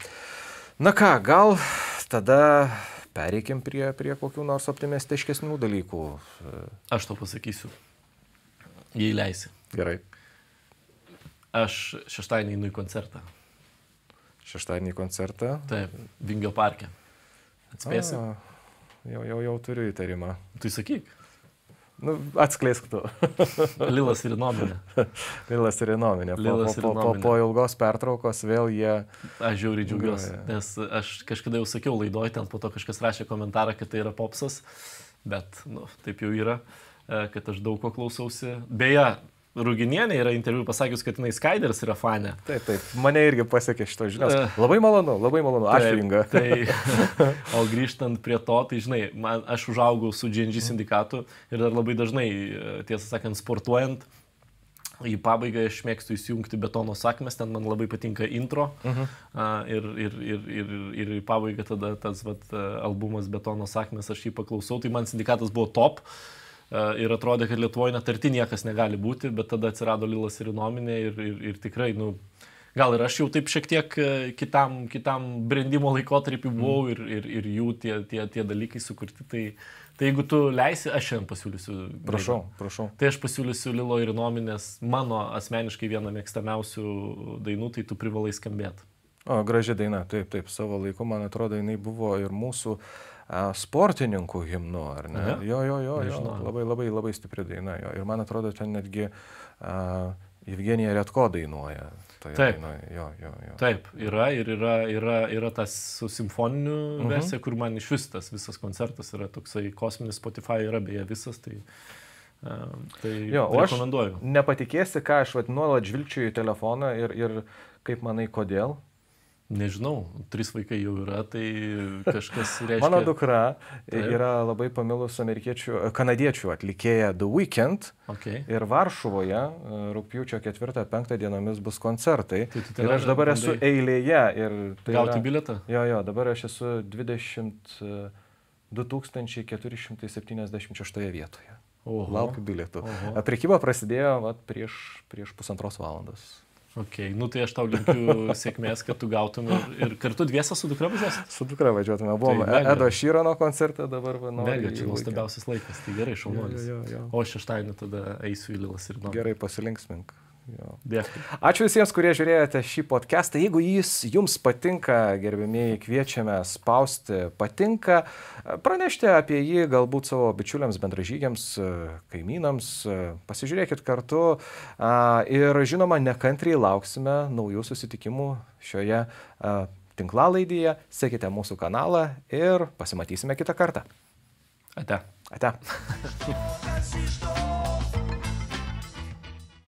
Na ką, gal tada pereikim prie kokių nors optimistiškesnių dalykų. Aš to pasakysiu, jei leisi. Gerai. Aš šeštadienį einu į koncertą. Šeštadienį į koncertą? Taip, Vingio parke. Atspėsi? Jau turiu įtarimą. Tu sakyk. Atskleisk tu. Lilas ir Inominė. Lilas ir Inominė. Po ilgos pertraukos vėl jie... Aš žiauriai džiaugiuosi, nes aš kažkada jau sakiau laidoj, ten po to kažkas rašė komentarą, kad tai yra popsas, bet taip jau yra, kad aš daug ko klausausi. Beje, Ruginienė yra interviu pasakius, kad jinai Skyders yra fanė. Taip, mane irgi pasiekė šito žinios. Labai malonu, ačiū Inga. O grįžtant prie to, tai žinai, aš užaugau su GNG sindikatu ir dar labai dažnai, tiesą sakant, sportuojant, į pabaigą aš mėgstu įsijungti Betono sakmes, ten man labai patinka intro ir į pabaigą tada tas albumas Betono sakmes, aš jį paklausau, tai man sindikatas buvo top. Ir atrodė, kad Lietuvoje net arti niekas negali būti, bet tada atsirado Lilas ir Inominė ir tikrai, gal ir aš jau taip šiek tiek kitam brendimo laikotarpį buvau ir jų tie dalykai sukurti. Tai jeigu tu leisi, aš šiandien pasiūlysiu. Prašau. Tai aš pasiūlysiu Lilo ir Inominės, mano asmeniškai vieną mėgstamiausių dainų, tai tu privalai skambėti. Graži daina, taip, savo laiku, man atrodo, jinai buvo ir mūsų sportininkų himnu, ar ne? Jo, labai stipri daina. Ir man atrodo, ten netgi Evgenija Redko dainuoja. Taip, yra tas su simfoniniu versija, kur man iš vis tas visas koncertas yra toksai kosminis, Spotify yra beje visas, tai rekomenduoju. Nepatikėsi, ką aš nuolat žvilgčiu į telefoną ir kaip manai, kodėl? Nežinau, 3 vaikai jau yra, tai kažkas reiškia... Mano dukra yra labai pamilus kanadiečių atlikėja The Weeknd. Ir Varšuvoje rugpjūčio 4-5 dienomis bus koncertai. Ir aš dabar esu eilėje. Gauti bilietą? Jo, dabar aš esu 22 476 vietoje. Laukiu bilietų. Prekyba prasidėjo prieš 1,5 valandos. Nu tai aš tau linkiu sėkmės, kad tu gautum ir kartu dviesą su dukra važiuosi? Su dukra važiuotume. Buvom Edo Šyrano koncerte, dabar Mega, čia nuostabiausias laikas, tai gerai, šaunuolis. O šeštadienį tada eisiu į Lilas ir Noma. Gerai, pasilinksmink. Dėkui. Ačiū visiems, kurie žiūrėjote šį podcastą. Jeigu jis jums patinka, gerbėmieji, kviečiame spausti patinka, pranešti apie jį galbūt savo bičiuliams, bendražygiams, kaimynams, pasižiūrėkit kartu ir žinoma, nekantriai lauksime naujų susitikimų šioje tinklalaidėje. Sekite mūsų kanalą ir pasimatysime kitą kartą. Ate. Ate.